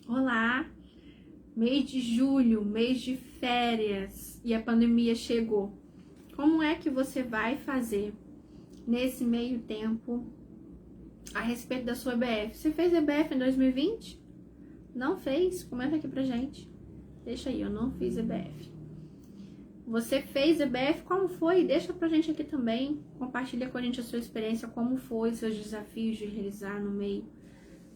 Olá, mês de julho, mês de férias e a pandemia chegou. Como é que você vai fazer nesse meio tempo a respeito da sua EBF? Você fez EBF em 2020? Não fez? Comenta aqui pra gente. Deixa aí, eu não fiz EBF. Você fez EBF? Como foi? Deixa pra gente aqui também. Compartilha com a gente a sua experiência, como foi, seus desafios de realizar no meio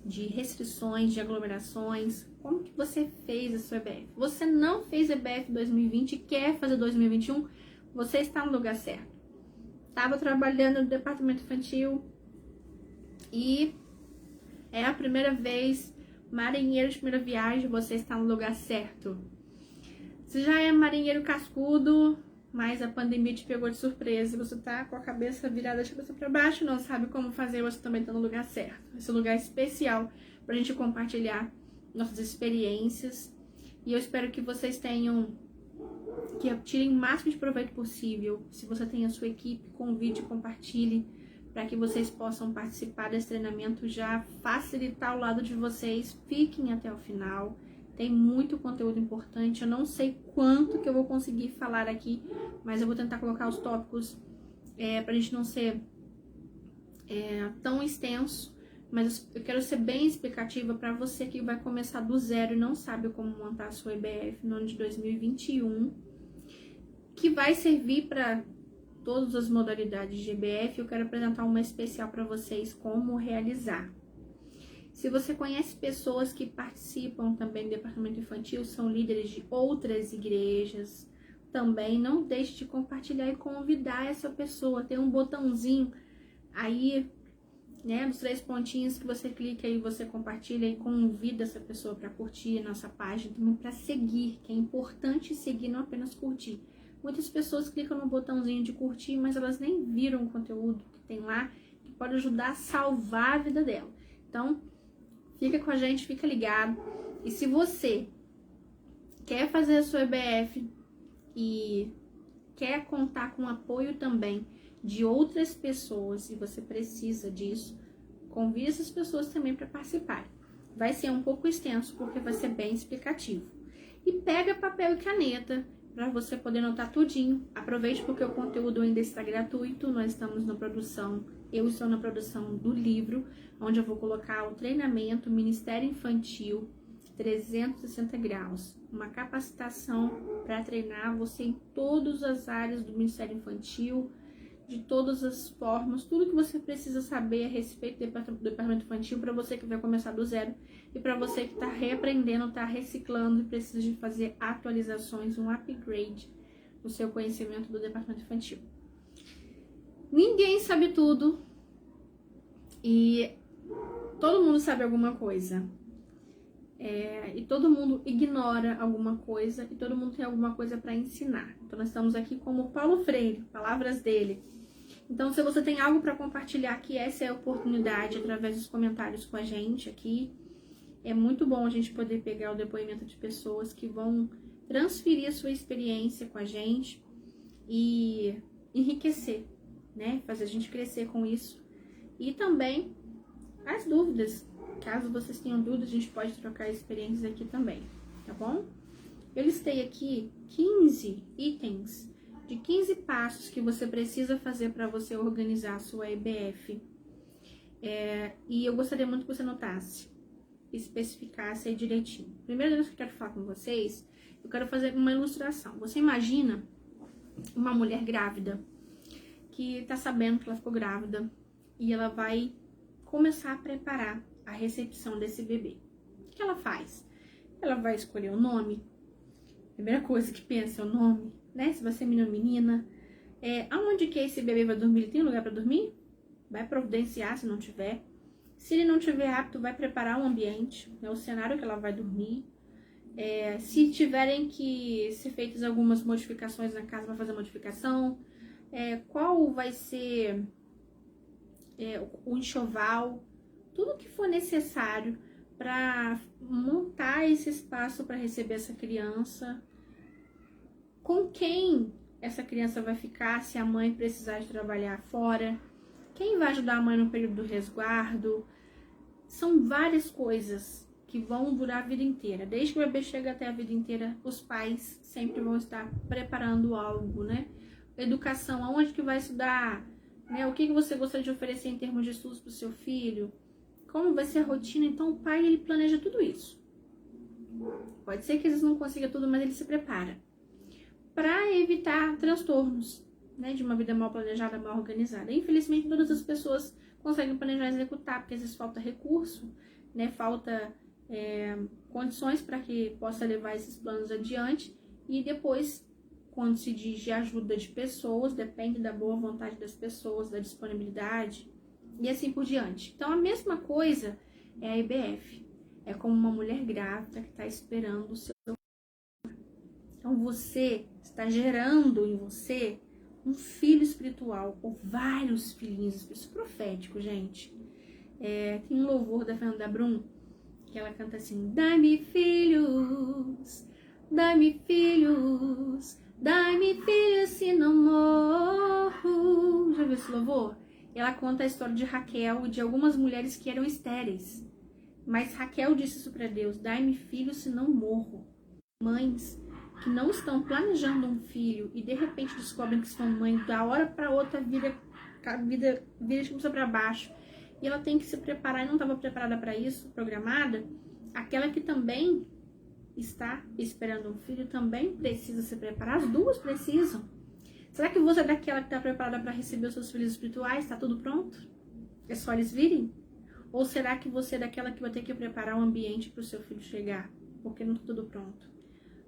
de restrições, de aglomerações. Como que você fez a sua EBF? Você não fez EBF 2020 e quer fazer 2021? Você está no lugar certo. Estava trabalhando no departamento infantil e é a primeira vez, marinheiro de primeira viagem, você está no lugar certo. Você já é marinheiro cascudo, mas a pandemia te pegou de surpresa, você tá com a cabeça virada de cabeça para baixo, não sabe como fazer, você também tá no lugar certo. Esse lugar especial pra gente compartilhar nossas experiências. E eu espero que vocês tirem o máximo de proveito possível. Se você tem a sua equipe, convide e compartilhe para que vocês possam participar desse treinamento, já facilitar o lado de vocês. Fiquem até o final. Tem muito conteúdo importante, eu não sei quanto que eu vou conseguir falar aqui, mas eu vou tentar colocar os tópicos pra gente não ser tão extenso, mas eu quero ser bem explicativa para você que vai começar do zero e não sabe como montar a sua EBF no ano de 2021, que vai servir para todas as modalidades de EBF. Eu quero apresentar uma especial para vocês, como realizar. Se você conhece pessoas que participam também do departamento infantil, são líderes de outras igrejas, também não deixe de compartilhar e convidar essa pessoa. Tem um botãozinho aí, né, dos 3 pontinhos que você clica e você compartilha e convida essa pessoa para curtir a nossa página, também para seguir, que é importante seguir, não apenas curtir. Muitas pessoas clicam no botãozinho de curtir, mas elas nem viram o conteúdo que tem lá, que pode ajudar a salvar a vida dela. Então, fica com a gente, fica ligado. E se você quer fazer a sua EBF e quer contar com o apoio também de outras pessoas, e você precisa disso, convide essas pessoas também para participar. Vai ser um pouco extenso, porque vai ser bem explicativo. E pega papel e caneta para você poder anotar tudinho. Aproveite porque o conteúdo ainda está gratuito. Nós estamos na produção, eu estou na produção do livro, onde eu vou colocar o treinamento Ministério Infantil 360 graus, uma capacitação para treinar você em todas as áreas do Ministério Infantil, de todas as formas, tudo que você precisa saber a respeito do departamento infantil, para você que vai começar do zero e para você que está reaprendendo, está reciclando e precisa de fazer atualizações, um upgrade no seu conhecimento do departamento infantil. Ninguém sabe tudo e todo mundo sabe alguma coisa. E todo mundo ignora alguma coisa e todo mundo tem alguma coisa para ensinar. Então nós estamos aqui como Paulo Freire, palavras dele. Então se você tem algo para compartilhar aqui, essa é a oportunidade através dos comentários com a gente aqui. É muito bom a gente poder pegar o depoimento de pessoas que vão transferir a sua experiência com a gente e enriquecer, né? Fazer a gente crescer com isso. E também as dúvidas. Caso vocês tenham dúvidas, a gente pode trocar experiências aqui também, tá bom? Eu listei aqui 15 itens de 15 passos que você precisa fazer para você organizar a sua EBF. E eu gostaria muito que você anotasse, especificasse aí direitinho. Primeira coisa que eu quero falar com vocês, eu quero fazer uma ilustração. Você imagina uma mulher grávida que tá sabendo que ela ficou grávida e ela vai começar a preparar a recepção desse bebê. O que ela faz? Ela vai escolher o nome. Primeira coisa que pensa é o nome, né? Se vai ser menino ou menina. Aonde que esse bebê vai dormir? Ele tem lugar para dormir? Vai providenciar se não tiver. Se ele não tiver apto, vai preparar o ambiente, né? O cenário que ela vai dormir. Se tiverem que ser feitas algumas modificações na casa, vai fazer modificação. Qual vai ser o enxoval? Tudo que for necessário para montar esse espaço para receber essa criança. Com quem essa criança vai ficar se a mãe precisar de trabalhar fora? Quem vai ajudar a mãe no período do resguardo? São várias coisas que vão durar a vida inteira. Desde que o bebê chega até a vida inteira, os pais sempre vão estar preparando algo, né? Educação, aonde que vai estudar, né? O que você gostaria de oferecer em termos de estudos para o seu filho? Como vai ser a rotina? Então o pai, ele planeja tudo isso. Pode ser que eles não consigam tudo, mas ele se prepara para evitar transtornos, né, de uma vida mal planejada, mal organizada. Infelizmente, todas as pessoas conseguem planejar e executar, porque às vezes falta recurso, né, falta condições para que possa levar esses planos adiante, e depois, quando se diz de ajuda de pessoas, depende da boa vontade das pessoas, da disponibilidade, e assim por diante. Então, a mesma coisa é a IBF. É como uma mulher grávida que está esperando o seu. Então, você está gerando em você um filho espiritual, ou vários filhinhos espirituais. Isso é profético, gente. Tem um louvor da Fernanda Brum, que ela canta assim: dai-me filhos, dai-me filhos, dai-me filhos se não morro. Já viu esse louvor? Ela conta a história de Raquel e de algumas mulheres que eram estéreis. Mas Raquel disse isso para Deus: dai-me filhos se não morro. Mães que não estão planejando um filho e de repente descobrem que são mães, da hora para outra a vida vira de cabeça para baixo, e ela tem que se preparar e não estava preparada para isso, programada. Aquela que também está esperando um filho também precisa se preparar, as duas precisam. Será que você é daquela que está preparada para receber os seus filhos espirituais? Está tudo pronto? É só eles virem? Ou será que você é daquela que vai ter que preparar o ambiente para o seu filho chegar? Porque não está tudo pronto.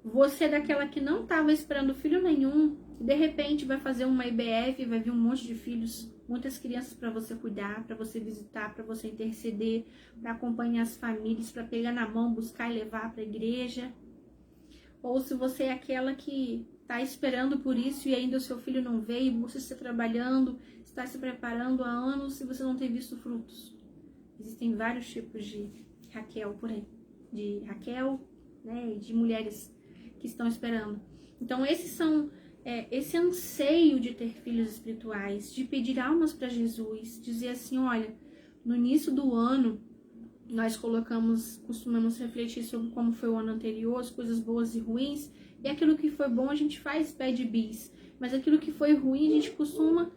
Você é daquela que não estava esperando filho nenhum, e de repente vai fazer uma IBF e vai vir um monte de filhos, muitas crianças para você cuidar, para você visitar, para você interceder, para acompanhar as famílias, para pegar na mão, buscar e levar para a igreja. Ou se você é aquela que está esperando por isso e ainda o seu filho não veio, você está trabalhando, está se preparando há anos e você não tem visto frutos. Existem vários tipos de Raquel por aí, de Raquel, né, e de mulheres que estão esperando. Então esse anseio de ter filhos espirituais, de pedir almas para Jesus, dizer assim: olha, no início do ano nós costumamos refletir sobre como foi o ano anterior, as coisas boas e ruins, e aquilo que foi bom a gente pede bis, mas aquilo que foi ruim a gente costuma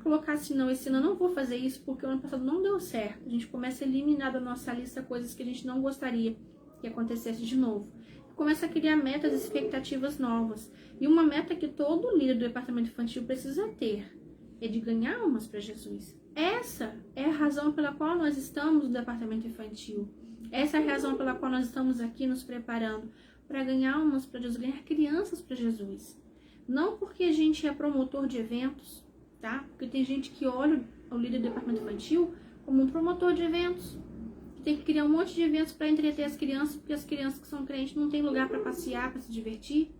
colocar assim: não, esse ano eu não vou fazer isso porque o ano passado não deu certo. A gente começa a eliminar da nossa lista coisas que a gente não gostaria que acontecesse de novo. Começa a criar metas e expectativas novas. E uma meta que todo líder do departamento infantil precisa ter é de ganhar almas para Jesus. Essa é a razão pela qual nós estamos no departamento infantil. Essa é a razão pela qual nós estamos aqui nos preparando para ganhar almas para Jesus, ganhar crianças para Jesus. Não porque a gente é promotor de eventos, tá? Porque tem gente que olha o líder do departamento infantil como um promotor de eventos. Tem que criar um monte de eventos para entreter as crianças, porque as crianças que são crentes não têm lugar para passear, para se divertir.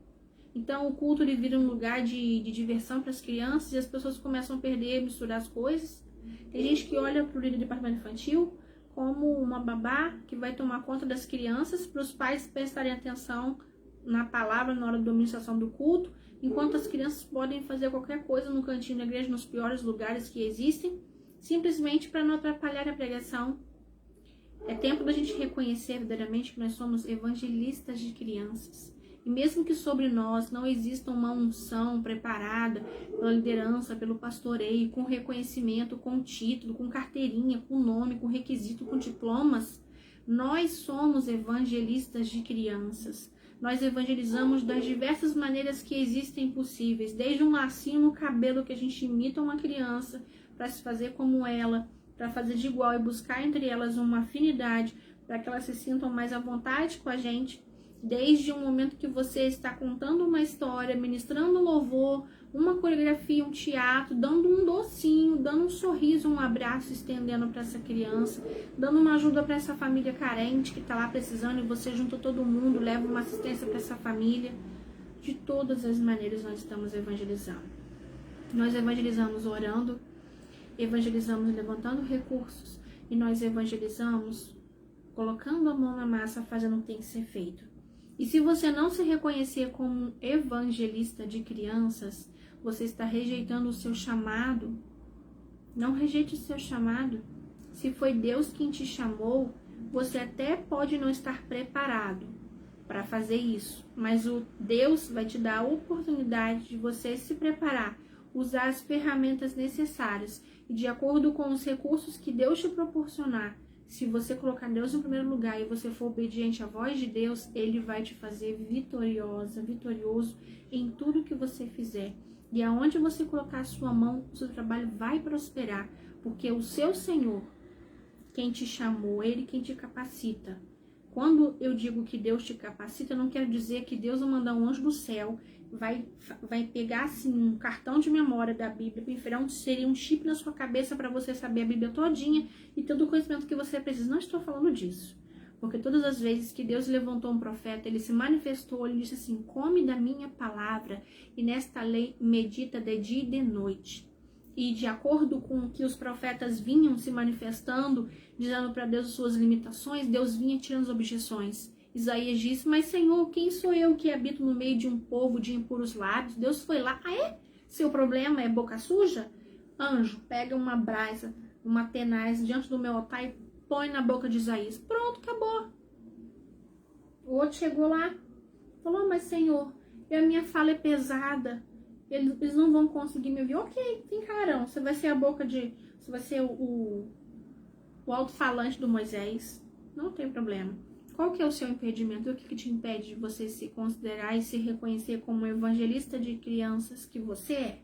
Então o culto ele vira um lugar de diversão para as crianças e as pessoas começam a perder, misturar as coisas. Tem gente que olha para o líder do departamento infantil como uma babá que vai tomar conta das crianças, para os pais prestarem atenção na palavra na hora da administração do culto, enquanto as crianças podem fazer qualquer coisa no cantinho da igreja, nos piores lugares que existem, simplesmente para não atrapalhar a pregação. É tempo da gente reconhecer verdadeiramente que nós somos evangelistas de crianças. E mesmo que sobre nós não exista uma unção preparada pela liderança, pelo pastoreio, com reconhecimento, com título, com carteirinha, com nome, com requisito, com diplomas, nós somos evangelistas de crianças. Nós evangelizamos das diversas maneiras que existem possíveis, desde um lacinho no cabelo que a gente imita uma criança para se fazer como ela, para fazer de igual e buscar entre elas uma afinidade, para que elas se sintam mais à vontade com a gente, desde o momento que você está contando uma história, ministrando louvor, uma coreografia, um teatro, dando um docinho, dando um sorriso, um abraço, estendendo para essa criança, dando uma ajuda para essa família carente que está lá precisando e você junta todo mundo, leva uma assistência para essa família. De todas as maneiras nós estamos evangelizando. Nós evangelizamos orando, evangelizamos levantando recursos e nós evangelizamos colocando a mão na massa, fazendo o que tem que ser feito. E se você não se reconhecer como um evangelista de crianças, você está rejeitando o seu chamado. Não rejeite o seu chamado. Se foi Deus quem te chamou, Você até pode não estar preparado para fazer isso, mas o Deus vai te dar a oportunidade de você se preparar, usar as ferramentas necessárias e de acordo com os recursos que Deus te proporcionar. Se você colocar Deus em primeiro lugar e você for obediente à voz de Deus, Ele vai te fazer vitorioso em tudo que você fizer. E aonde você colocar a sua mão, o seu trabalho vai prosperar, porque o seu Senhor, quem te chamou, Ele quem te capacita. Quando eu digo que Deus te capacita, eu não quero dizer que Deus vai mandar um anjo do céu, vai pegar assim um cartão de memória da Bíblia, seria um chip na sua cabeça para você saber a Bíblia todinha e todo o conhecimento que você precisa. Não estou falando disso. Porque todas as vezes que Deus levantou um profeta, ele se manifestou, ele disse assim: come da minha palavra e nesta lei medita de dia e de noite. E de acordo com o que os profetas vinham se manifestando, dizendo para Deus as suas limitações, Deus vinha tirando as objeções. Isaías disse: mas Senhor, quem sou eu que habito no meio de um povo de impuros lábios? Deus foi lá: ah é? Seu problema é boca suja? Anjo, pega uma brasa, uma tenaz diante do meu altar e põe na boca de Isaías. Pronto, acabou. O outro chegou lá, falou: mas Senhor, a minha fala é pesada, eles não vão conseguir me ouvir. Ok, tem carão, você vai ser a boca de... Você vai ser o alto-falante do Moisés. Não tem problema. Qual que é o seu impedimento? O que te impede de você se considerar e se reconhecer como evangelista de crianças que você é?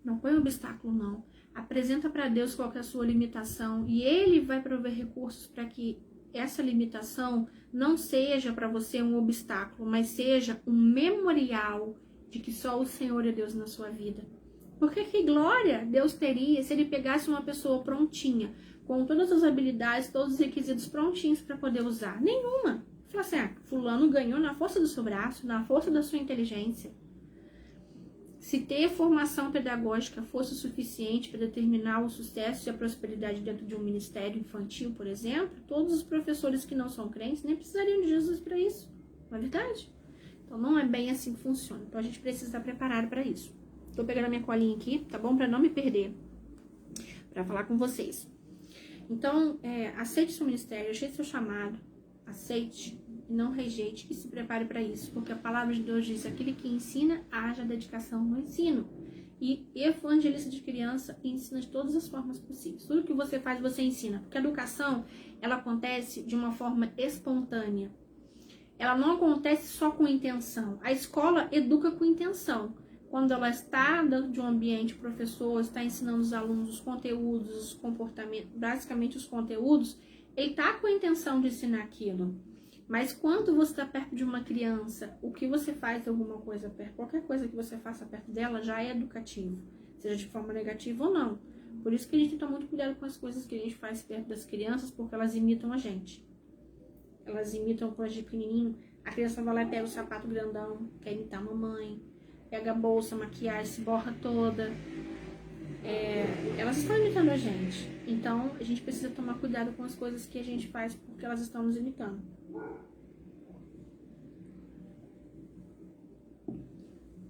Não põe obstáculo, não. Apresenta para Deus qual que é a sua limitação e Ele vai prover recursos para que essa limitação não seja para você um obstáculo, mas seja um memorial de que só o Senhor é Deus na sua vida. Porque que glória Deus teria se Ele pegasse uma pessoa prontinha, com todas as habilidades, todos os requisitos prontinhos para poder usar? Nenhuma. Fala assim: ah, fulano ganhou na força do seu braço, na força da sua inteligência. Se ter formação pedagógica fosse o suficiente para determinar o sucesso e a prosperidade dentro de um ministério infantil, por exemplo, todos os professores que não são crentes nem precisariam de Jesus para isso. Não é verdade? Então não é bem assim que funciona. Então a gente precisa estar preparado para isso. Estou pegando a minha colinha aqui, tá bom? Para não me perder, para falar com vocês. Então, aceite seu ministério, aceite seu chamado, aceite e não rejeite e se prepare para isso, porque a palavra de Deus diz: aquele que ensina, haja dedicação no ensino. E evangelista de criança ensina de todas as formas possíveis. Tudo que você faz, você ensina, porque a educação, ela acontece de uma forma espontânea. Ela não acontece só com intenção. A escola educa com intenção. Quando ela está dentro de um ambiente, o professor está ensinando os alunos os conteúdos, os comportamentos, basicamente os conteúdos, ele está com a intenção de ensinar aquilo. Mas quando você está perto de uma criança, o que você faz alguma coisa perto, qualquer coisa que você faça perto dela já é educativo, seja de forma negativa ou não. Por isso que a gente tem que tomar muito cuidado com as coisas que a gente faz perto das crianças, porque elas imitam a gente. Elas imitam coisa de pequenininho. A criança vai lá e pega o sapato grandão, quer imitar a mamãe, pega a bolsa, a maquiagem, se borra toda. Elas estão imitando a gente. Então, a gente precisa tomar cuidado com as coisas que a gente faz, porque elas estão nos imitando.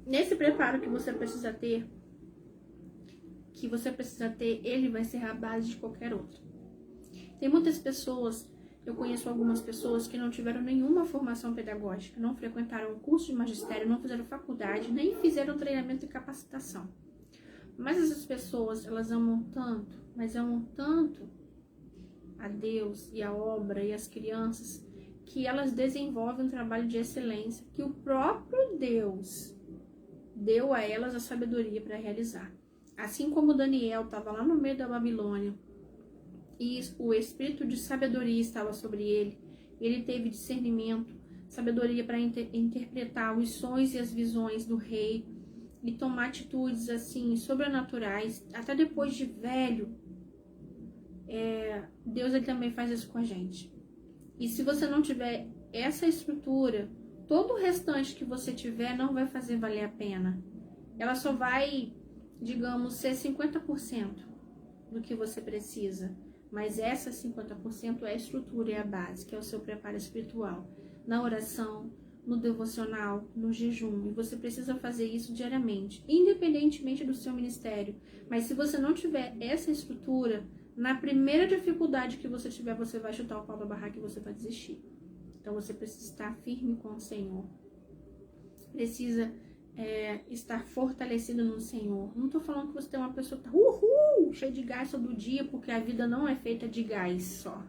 Nesse preparo que você precisa ter, ele vai ser a base de qualquer outro. Tem muitas pessoas... Eu conheço algumas pessoas que não tiveram nenhuma formação pedagógica, não frequentaram um curso de magistério, não fizeram faculdade, nem fizeram treinamento e capacitação. Mas essas pessoas, elas amam tanto, mas amam tanto a Deus e a obra e as crianças, que elas desenvolvem um trabalho de excelência que o próprio Deus deu a elas a sabedoria para realizar. Assim como Daniel estava lá no meio da Babilônia, e o espírito de sabedoria estava sobre ele. Ele teve discernimento, sabedoria para interpretar os sonhos e as visões do rei e tomar atitudes assim sobrenaturais, até depois de velho. Deus ele também faz isso com a gente. E se você não tiver essa estrutura, todo o restante que você tiver não vai fazer valer a pena. Ela só vai, digamos, ser 50% do que você precisa. Mas essa 50% é a estrutura e a base, que é o seu preparo espiritual. Na oração, no devocional, no jejum. E você precisa fazer isso diariamente, independentemente do seu ministério. Mas se você não tiver essa estrutura, Na primeira dificuldade que você tiver, você vai chutar o pau da barraca e você vai desistir. Então você precisa estar firme com o Senhor. Precisa estar fortalecido no Senhor. Não tô falando que você tem uma pessoa que tá cheia de gás todo dia, porque a vida não é feita de gás só.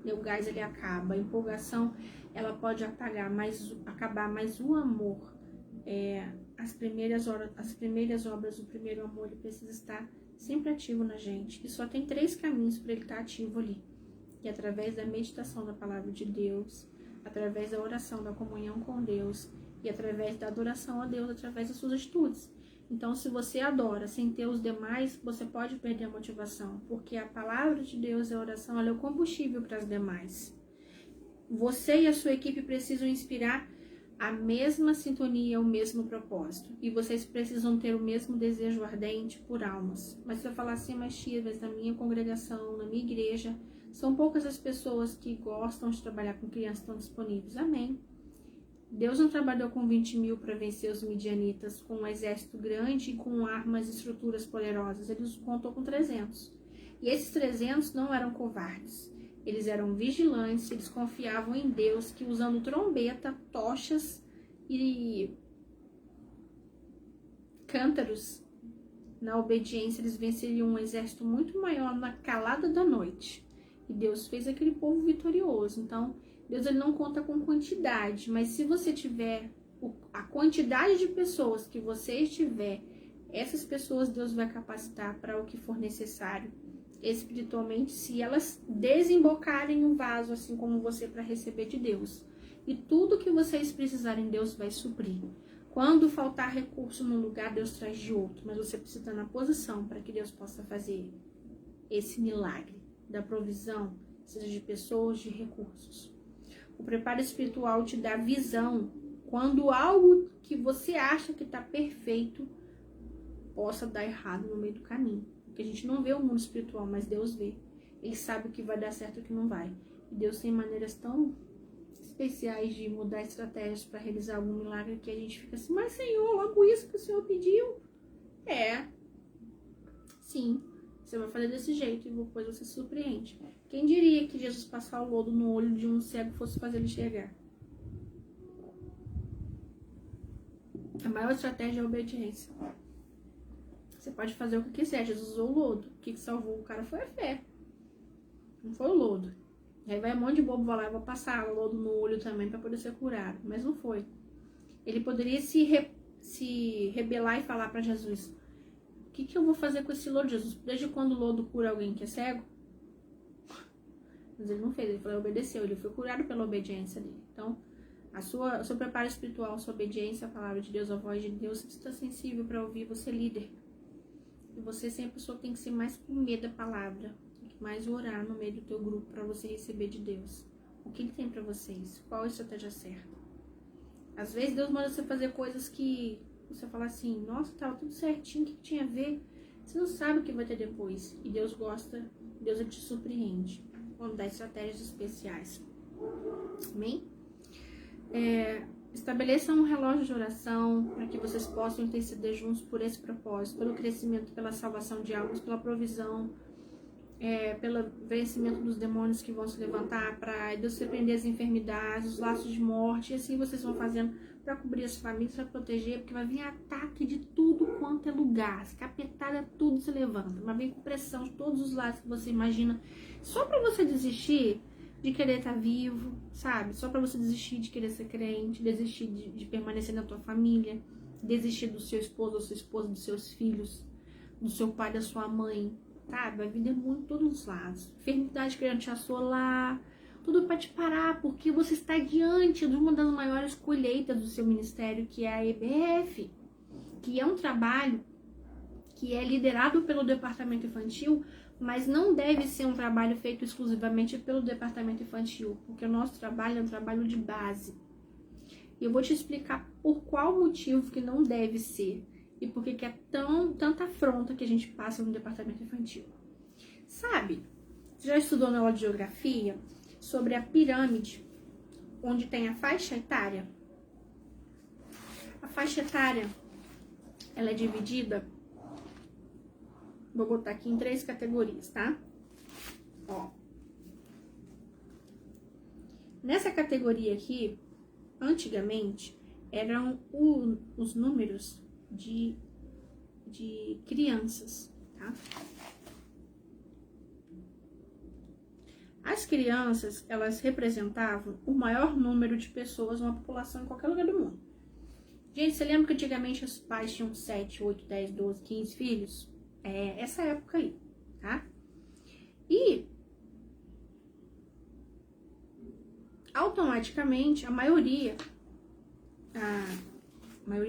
O gás ele acaba, a empolgação ela pode acabar, mas o amor, as primeiras obras, o primeiro amor, ele precisa estar sempre ativo na gente. E só tem 3 caminhos para ele estar ativo ali. E através da meditação da palavra de Deus, através da oração, da comunhão com Deus, e através da adoração a Deus, através das suas atitudes. Então, se você adora sem ter os demais, você pode perder a motivação, porque a palavra de Deus e a oração, ela é o combustível para as demais. Você e a sua equipe precisam inspirar a mesma sintonia, o mesmo propósito. E vocês precisam ter o mesmo desejo ardente por almas. Mas se eu falar assim, mas tia, na minha congregação, na minha igreja, são poucas as pessoas que gostam de trabalhar com crianças que estão disponíveis. Amém. Deus não trabalhou com 20 mil para vencer os midianitas, com um exército grande e com armas e estruturas poderosas. Ele contou com 300. E esses 300 não eram covardes. Eles eram vigilantes, eles confiavam em Deus, que usando trombeta, tochas e cântaros, na obediência, eles venceriam um exército muito maior na calada da noite. E Deus fez aquele povo vitorioso. Então, Deus ele não conta com quantidade, mas se você tiver a quantidade de pessoas que você estiver, essas pessoas Deus vai capacitar para o que for necessário espiritualmente, se elas desembocarem o vaso, assim como você, para receber de Deus. E tudo que vocês precisarem, Deus vai suprir. Quando faltar recurso num lugar, Deus traz de outro, mas você precisa estar na posição para que Deus possa fazer esse milagre da provisão, seja de pessoas, de recursos. O preparo espiritual te dá visão quando algo que você acha que está perfeito possa dar errado no meio do caminho. Porque a gente não vê o mundo espiritual, mas Deus vê. Ele sabe o que vai dar certo e o que não vai. E Deus tem maneiras tão especiais de mudar estratégias para realizar algum milagre que a gente fica assim, mas Senhor, logo isso que o Senhor pediu? Sim, você vai fazer desse jeito e depois você se surpreende. Quem diria que Jesus passar o lodo no olho de um cego fosse fazer ele enxergar? A maior estratégia é a obediência. Você pode fazer o que quiser. Jesus usou o lodo. O que salvou o cara foi a fé. Não foi o lodo. Aí vai um monte de bobo, vai lá, eu vou passar o lodo no olho também para poder ser curado. Mas não foi. Ele poderia se rebelar e falar para Jesus: o que eu vou fazer com esse lodo, Jesus? Desde quando o lodo cura alguém que é cego? Mas ele não fez, ele falou, obedeceu, ele foi curado pela obediência dele. Então, o seu preparo espiritual, a sua obediência à palavra de Deus, à voz de Deus, você está sensível para ouvir, você é líder. E você sempre a pessoa tem que ser mais com medo da palavra, mais orar no meio do teu grupo para você receber de Deus. O que ele tem para vocês? Qual a estratégia certa? Às vezes Deus manda você fazer coisas que você fala assim, nossa, tava tudo certinho, o que tinha a ver? Você não sabe o que vai ter depois. E Deus gosta, Deus ele te surpreende. Vamos dar estratégias especiais. Amém? Estabeleçam um relógio de oração para que vocês possam interceder juntos por esse propósito, pelo crescimento, pela salvação de almas, pela provisão, pelo vencimento dos demônios que vão se levantar, para Deus repreender as enfermidades, os laços de morte, e assim vocês vão fazendo para cobrir as famílias, para proteger, porque vai vir ataque de tudo quanto é lugar, as capetadas tudo se levanta, vai vir pressão de todos os lados que você imagina, só para você desistir de querer estar vivo, sabe? Só para você desistir de querer ser crente, desistir de permanecer na tua família, desistir do seu esposo, da sua esposa, dos seus filhos, do seu pai, da sua mãe, sabe? A vida é muito todos os lados. Enfermidade querendo te assolar, tudo para te parar, porque você está diante de uma das maiores colheitas do seu ministério, que é a EBF, que é um trabalho que é liderado pelo departamento infantil, mas não deve ser um trabalho feito exclusivamente pelo departamento infantil, porque o nosso trabalho é um trabalho de base. E eu vou te explicar por qual motivo que não deve ser e por que é tanta afronta que a gente passa no departamento infantil. Sabe, você já estudou na aula de geografia sobre a pirâmide, onde tem a faixa etária? A faixa etária, ela é dividida, vou botar aqui em 3 categorias, tá? Ó. Nessa categoria aqui, antigamente, eram os números de crianças, tá? As crianças, elas representavam o maior número de pessoas numa população em qualquer lugar do mundo. Gente, você lembra que antigamente os pais tinham 7, 8, 10, 12, 15 filhos? É essa época aí, tá? E automaticamente a maioria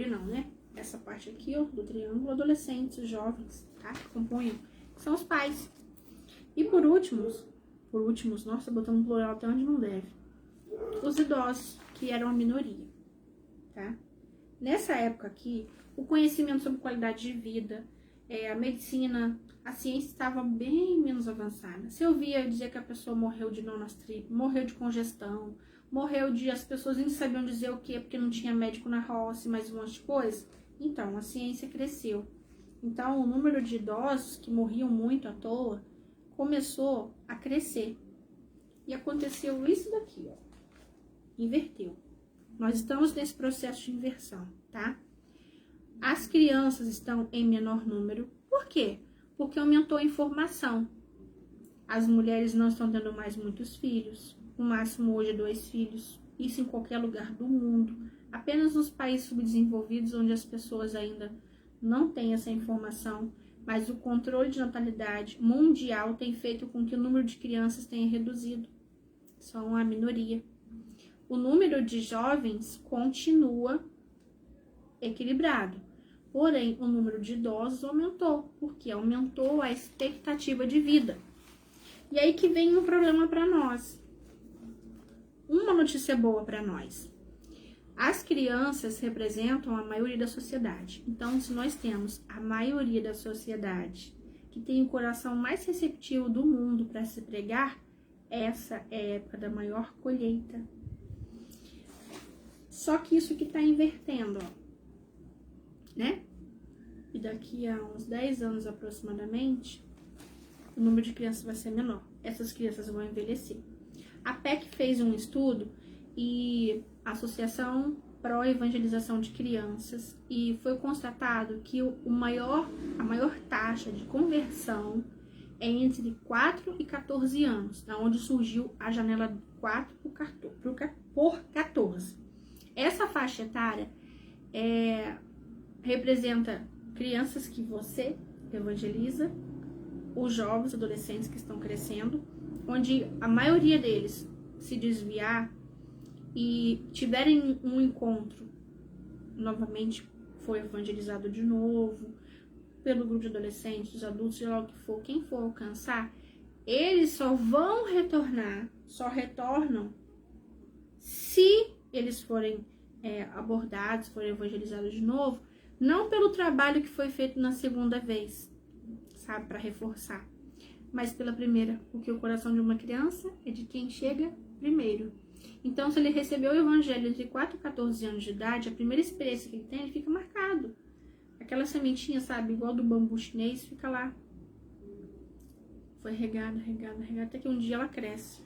não, né? Essa parte aqui, ó, do triângulo, adolescentes, jovens, tá? Que compõem, são os pais. E por últimos, nossa, botando plural até onde não deve, os idosos, que eram a minoria, tá? Nessa época aqui, o conhecimento sobre qualidade de vida, a medicina, a ciência estava bem menos avançada. Você ouvia dizer que a pessoa morreu de nó nas tripas, morreu de congestão, morreu de... As pessoas nem sabiam dizer o que, porque não tinha médico na roça e mais um monte de coisa. Então, a ciência cresceu. Então, o número de idosos que morriam muito à toa começou a crescer. E aconteceu isso daqui, ó. Inverteu. Nós estamos nesse processo de inversão, tá? As crianças estão em menor número. Por quê? Porque aumentou a informação. As mulheres não estão tendo mais muitos filhos. O máximo hoje é 2 filhos. Isso em qualquer lugar do mundo. Apenas nos países subdesenvolvidos, onde as pessoas ainda não têm essa informação. Mas o controle de natalidade mundial tem feito com que o número de crianças tenha reduzido. São a minoria. O número de jovens continua equilibrado. Porém, o número de idosos aumentou, porque aumentou a expectativa de vida. E aí que vem um problema para nós. Uma notícia boa para nós. As crianças representam a maioria da sociedade. Então, se nós temos a maioria da sociedade que tem o coração mais receptivo do mundo para se pregar, essa é a época da maior colheita. Só que isso que está invertendo, ó. Né? E daqui a uns 10 anos aproximadamente, o número de crianças vai ser menor. Essas crianças vão envelhecer. A PEC fez um estudo e a Associação Pró-Evangelização de Crianças, e foi constatado que a maior taxa de conversão é entre 4 e 14 anos, da onde surgiu a janela 4 por 14. Essa faixa etária representa crianças que você evangeliza, os jovens, adolescentes que estão crescendo, onde a maioria deles se desviar e tiverem um encontro, novamente foi evangelizado de novo, pelo grupo de adolescentes, dos adultos, seja lá o que for, quem for alcançar, eles só vão retornar, só retornam se eles forem abordados, forem evangelizados de novo, não pelo trabalho que foi feito na segunda vez, sabe, para reforçar, mas pela primeira, porque o coração de uma criança é de quem chega primeiro. Então, se ele recebeu o evangelho entre 4 e 14 anos de idade, a primeira experiência que ele tem, ele fica marcado. Aquela sementinha, sabe, igual do bambu chinês, fica lá. Foi regada, até que um dia ela cresce.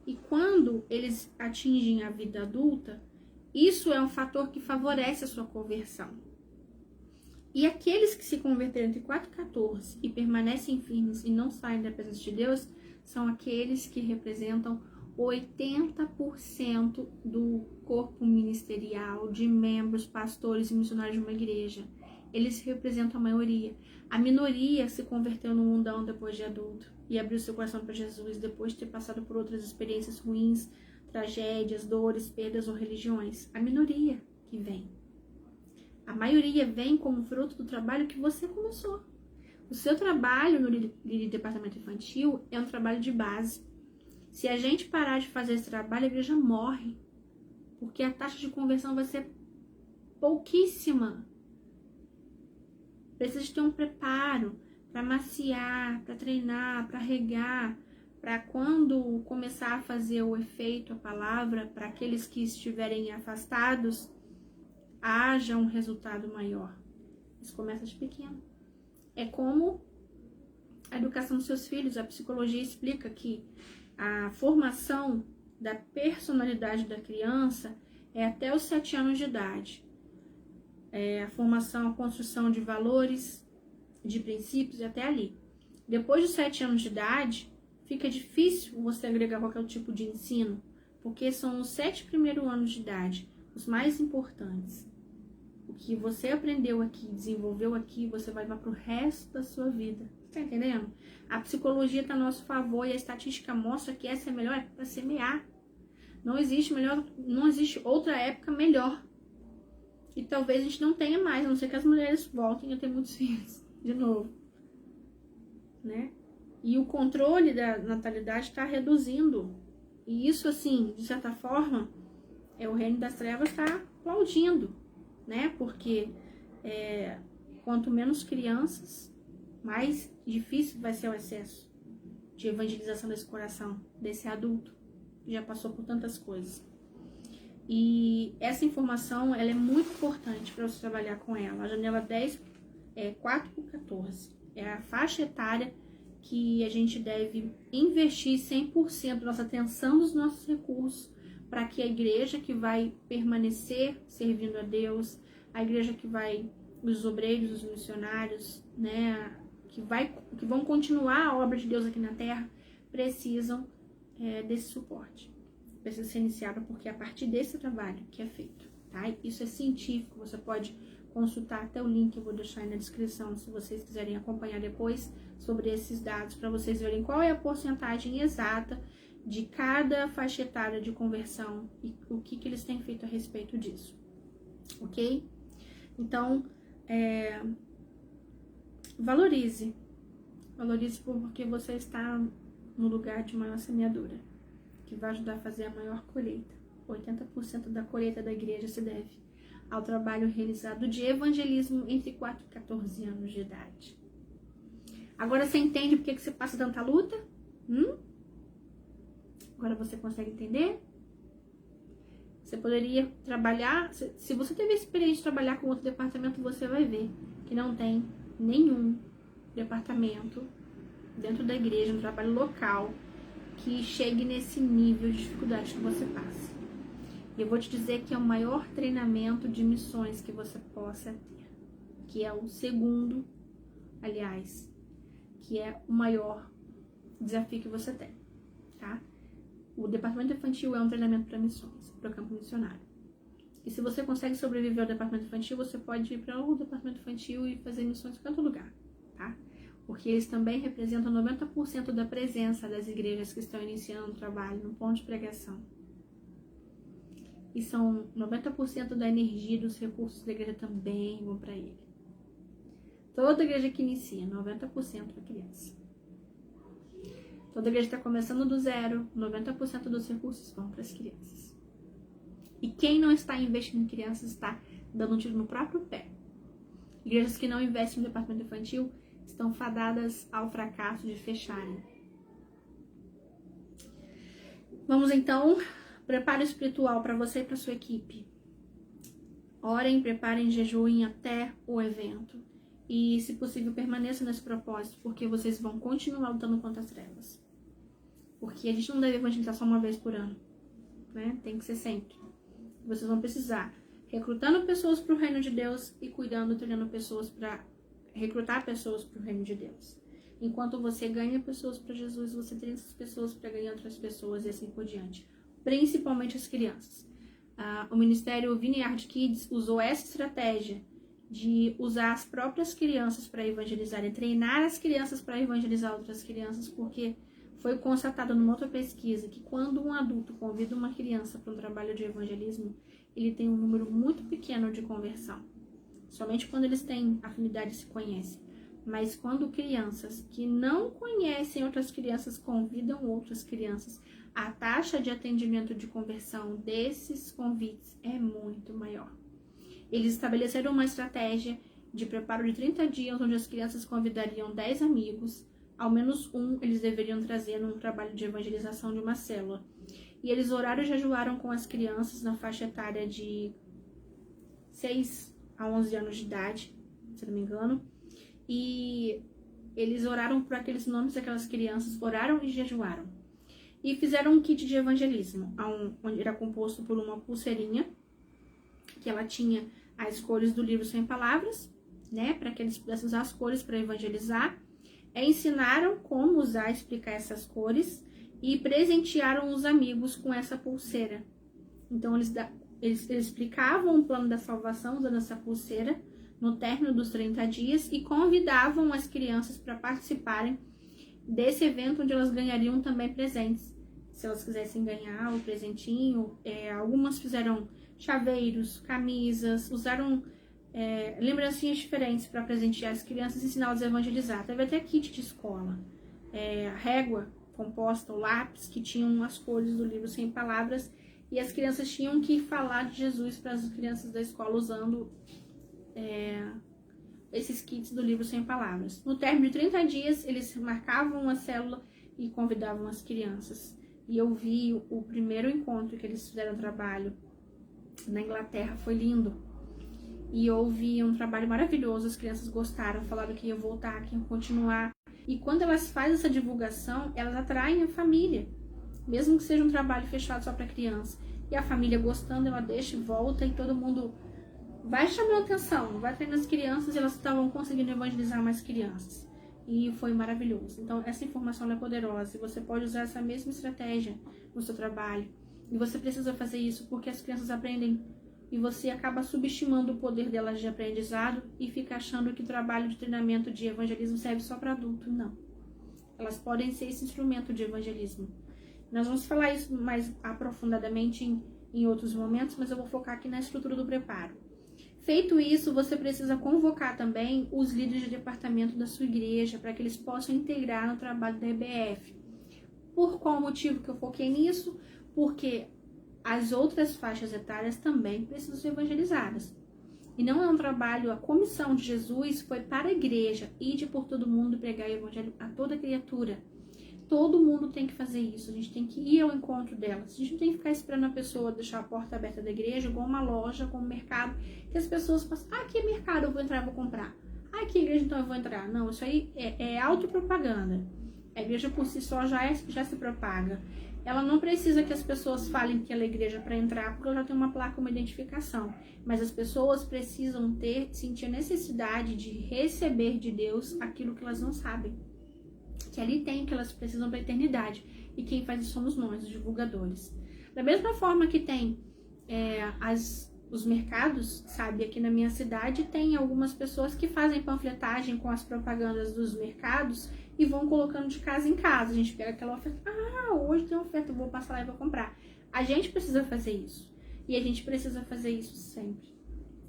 E quando eles atingem a vida adulta, isso é um fator que favorece a sua conversão. E aqueles que se converteram entre 4 e 14 e permanecem firmes e não saem da presença de Deus, são aqueles que representam 80% do corpo ministerial, de membros, pastores e missionários de uma igreja. Eles representam a maioria. A minoria se converteu no mundão depois de adulto e abriu seu coração para Jesus depois de ter passado por outras experiências ruins, tragédias, dores, perdas ou religiões. A minoria que vem. A maioria vem como fruto do trabalho que você começou. O seu trabalho no departamento infantil é um trabalho de base. Se a gente parar de fazer esse trabalho, a igreja morre. Porque a taxa de conversão vai ser pouquíssima. Precisa de ter um preparo para maciar, para treinar, para regar, para quando começar a fazer o efeito, a palavra, para aqueles que estiverem afastados, haja um resultado maior. Isso começa de pequeno. É como a educação dos seus filhos. A psicologia explica que a formação da personalidade da criança é até os 7 anos de idade. A formação, a construção de valores, de princípios, até ali. Depois dos 7 anos de idade, fica difícil você agregar qualquer tipo de ensino, porque são os 7 primeiros anos de idade, os mais importantes. O que você aprendeu aqui, desenvolveu aqui, você vai levar pro resto da sua vida. Tá entendendo? A psicologia está a nosso favor e a estatística mostra que essa é a melhor época para semear. Não existe outra época melhor. E talvez a gente não tenha mais, a não ser que as mulheres voltem a ter muitos filhos, de novo. Né? E o controle da natalidade está reduzindo. E isso, assim, de certa forma, o reino das trevas está aplaudindo, né? Porque quanto menos crianças, mais difícil vai ser o acesso de evangelização desse coração, desse adulto que já passou por tantas coisas. E essa informação, ela é muito importante para você trabalhar com ela. A janela 10 é 4 por 14. É a faixa etária que a gente deve investir 100% da nossa atenção, dos nossos recursos, para que a igreja que vai permanecer servindo a Deus, a igreja que vai, os obreiros, os missionários, né, que vão continuar a obra de Deus aqui na Terra, precisam desse suporte. Precisa ser iniciado porque é a partir desse trabalho que é feito, tá? Isso é científico, você pode consultar até o link, eu vou deixar aí na descrição, se vocês quiserem acompanhar depois sobre esses dados, para vocês verem qual é a porcentagem exata de cada faixa etária de conversão e o que eles têm feito a respeito disso, ok? Então, valorize porque você está no lugar de maior semeadura, que vai ajudar a fazer a maior colheita. 80% da colheita da igreja se deve ao trabalho realizado de evangelismo entre 4 e 14 anos de idade. Agora você entende por que você passa tanta luta? Agora você consegue entender? Você poderia trabalhar, se você teve a experiência de trabalhar com outro departamento, você vai ver que não tem nenhum departamento dentro da igreja, um trabalho local, que chegue nesse nível de dificuldade que você passa. E eu vou te dizer que é o maior treinamento de missões que você possa ter, que é o segundo, aliás, que é o maior desafio que você tem, tá? O departamento infantil é um treinamento para missões, para o campo missionário. E se você consegue sobreviver ao departamento infantil, você pode ir para o departamento infantil e fazer missões em qualquer outro lugar, tá? Porque eles também representam 90% da presença das igrejas que estão iniciando o trabalho no ponto de pregação. E são 90% da energia e dos recursos da igreja também vão para ele. Toda igreja que inicia, 90% para criança. Toda igreja está começando do zero, 90% dos recursos vão para as crianças. E quem não está investindo em crianças está dando um tiro no próprio pé. Igrejas que não investem no departamento infantil estão fadadas ao fracasso de fecharem. Vamos então, preparo espiritual para você e para sua equipe. Orem, preparem, jejuem até o evento. E, se possível, permaneçam nesse propósito, porque vocês vão continuar lutando contra as trevas. Porque a gente não deve evangelizar só uma vez por ano, né? Tem que ser sempre. Vocês vão precisar, recrutando pessoas para o reino de Deus e cuidando, treinando pessoas para recrutar pessoas para o reino de Deus. Enquanto você ganha pessoas para Jesus, você treina essas pessoas para ganhar outras pessoas e assim por diante. Principalmente as crianças. O Ministério Vineyard Kids usou essa estratégia de usar as próprias crianças para evangelizar e treinar as crianças para evangelizar outras crianças, porque foi constatado numa outra pesquisa que quando um adulto convida uma criança para um trabalho de evangelismo, ele tem um número muito pequeno de conversão. Somente quando eles têm afinidade e se conhecem. Mas quando crianças que não conhecem outras crianças convidam outras crianças, a taxa de atendimento de conversão desses convites é muito maior. Eles estabeleceram uma estratégia de preparo de 30 dias, onde as crianças convidariam 10 amigos, ao menos um eles deveriam trazer num trabalho de evangelização de uma célula. E eles oraram e jejuaram com as crianças na faixa etária de 6 a 11 anos de idade, se não me engano. E eles oraram por aqueles nomes daquelas crianças, oraram e jejuaram. E fizeram um kit de evangelismo, onde era composto por uma pulseirinha, que ela tinha as cores do livro Sem Palavras, né, para que eles pudessem usar as cores para evangelizar. Ensinaram como usar, explicar essas cores e presentearam os amigos com essa pulseira. Então, eles explicavam o plano da salvação usando essa pulseira no término dos 30 dias e convidavam as crianças para participarem desse evento, onde elas ganhariam também presentes. Se elas quisessem ganhar o presentinho, algumas fizeram chaveiros, camisas, usaram lembrancinhas diferentes para presentear as crianças e ensiná-las a evangelizar. Teve até kit de escola, régua composta, o lápis, que tinham as cores do livro Sem Palavras, e as crianças tinham que falar de Jesus para as crianças da escola usando esses kits do livro Sem Palavras. No término de 30 dias, eles marcavam uma célula e convidavam as crianças. E eu vi o primeiro encontro que eles fizeram trabalho na Inglaterra, foi lindo. E eu vi um trabalho maravilhoso, as crianças gostaram, falaram que iam voltar, que iam continuar. E quando elas fazem essa divulgação, elas atraem a família, mesmo que seja um trabalho fechado só para criança. E a família gostando, ela deixa e volta, e todo mundo vai chamando atenção, vai treinando as crianças, e elas estavam conseguindo evangelizar mais crianças. E foi maravilhoso. Então, essa informação é poderosa, e você pode usar essa mesma estratégia no seu trabalho. E você precisa fazer isso porque as crianças aprendem, e você acaba subestimando o poder delas de aprendizado e fica achando que o trabalho de treinamento de evangelismo serve só para adulto. Não. Elas podem ser esse instrumento de evangelismo. Nós vamos falar isso mais aprofundadamente em outros momentos, mas eu vou focar aqui na estrutura do preparo. Feito isso, você precisa convocar também os líderes de departamento da sua igreja para que eles possam integrar no trabalho da EBF. Por qual motivo que eu foquei nisso? Porque as outras faixas etárias também precisam ser evangelizadas. E não é um trabalho, a comissão de Jesus foi para a igreja, ide por todo mundo e pregar o evangelho a toda criatura. Todo mundo tem que fazer isso, a gente tem que ir ao encontro delas. A gente não tem que ficar esperando a pessoa deixar a porta aberta da igreja, igual uma loja, como um mercado, que as pessoas passam, aqui é mercado, eu vou entrar, eu vou comprar. Aqui é igreja, então eu vou entrar. Não, isso aí é autopropaganda. A igreja por si só já se propaga. Ela não precisa que as pessoas falem que ela é igreja para entrar, porque ela já tem uma placa, uma identificação. Mas as pessoas precisam sentir a necessidade de receber de Deus aquilo que elas não sabem. Que ali tem, que elas precisam para a eternidade. E quem faz isso somos nós, os divulgadores. Da mesma forma que tem os mercados, sabe, aqui na minha cidade tem algumas pessoas que fazem panfletagem com as propagandas dos mercados e vão colocando de casa em casa. A gente pega aquela oferta, hoje tem oferta, eu vou passar lá e vou comprar. A gente precisa fazer isso. E a gente precisa fazer isso sempre.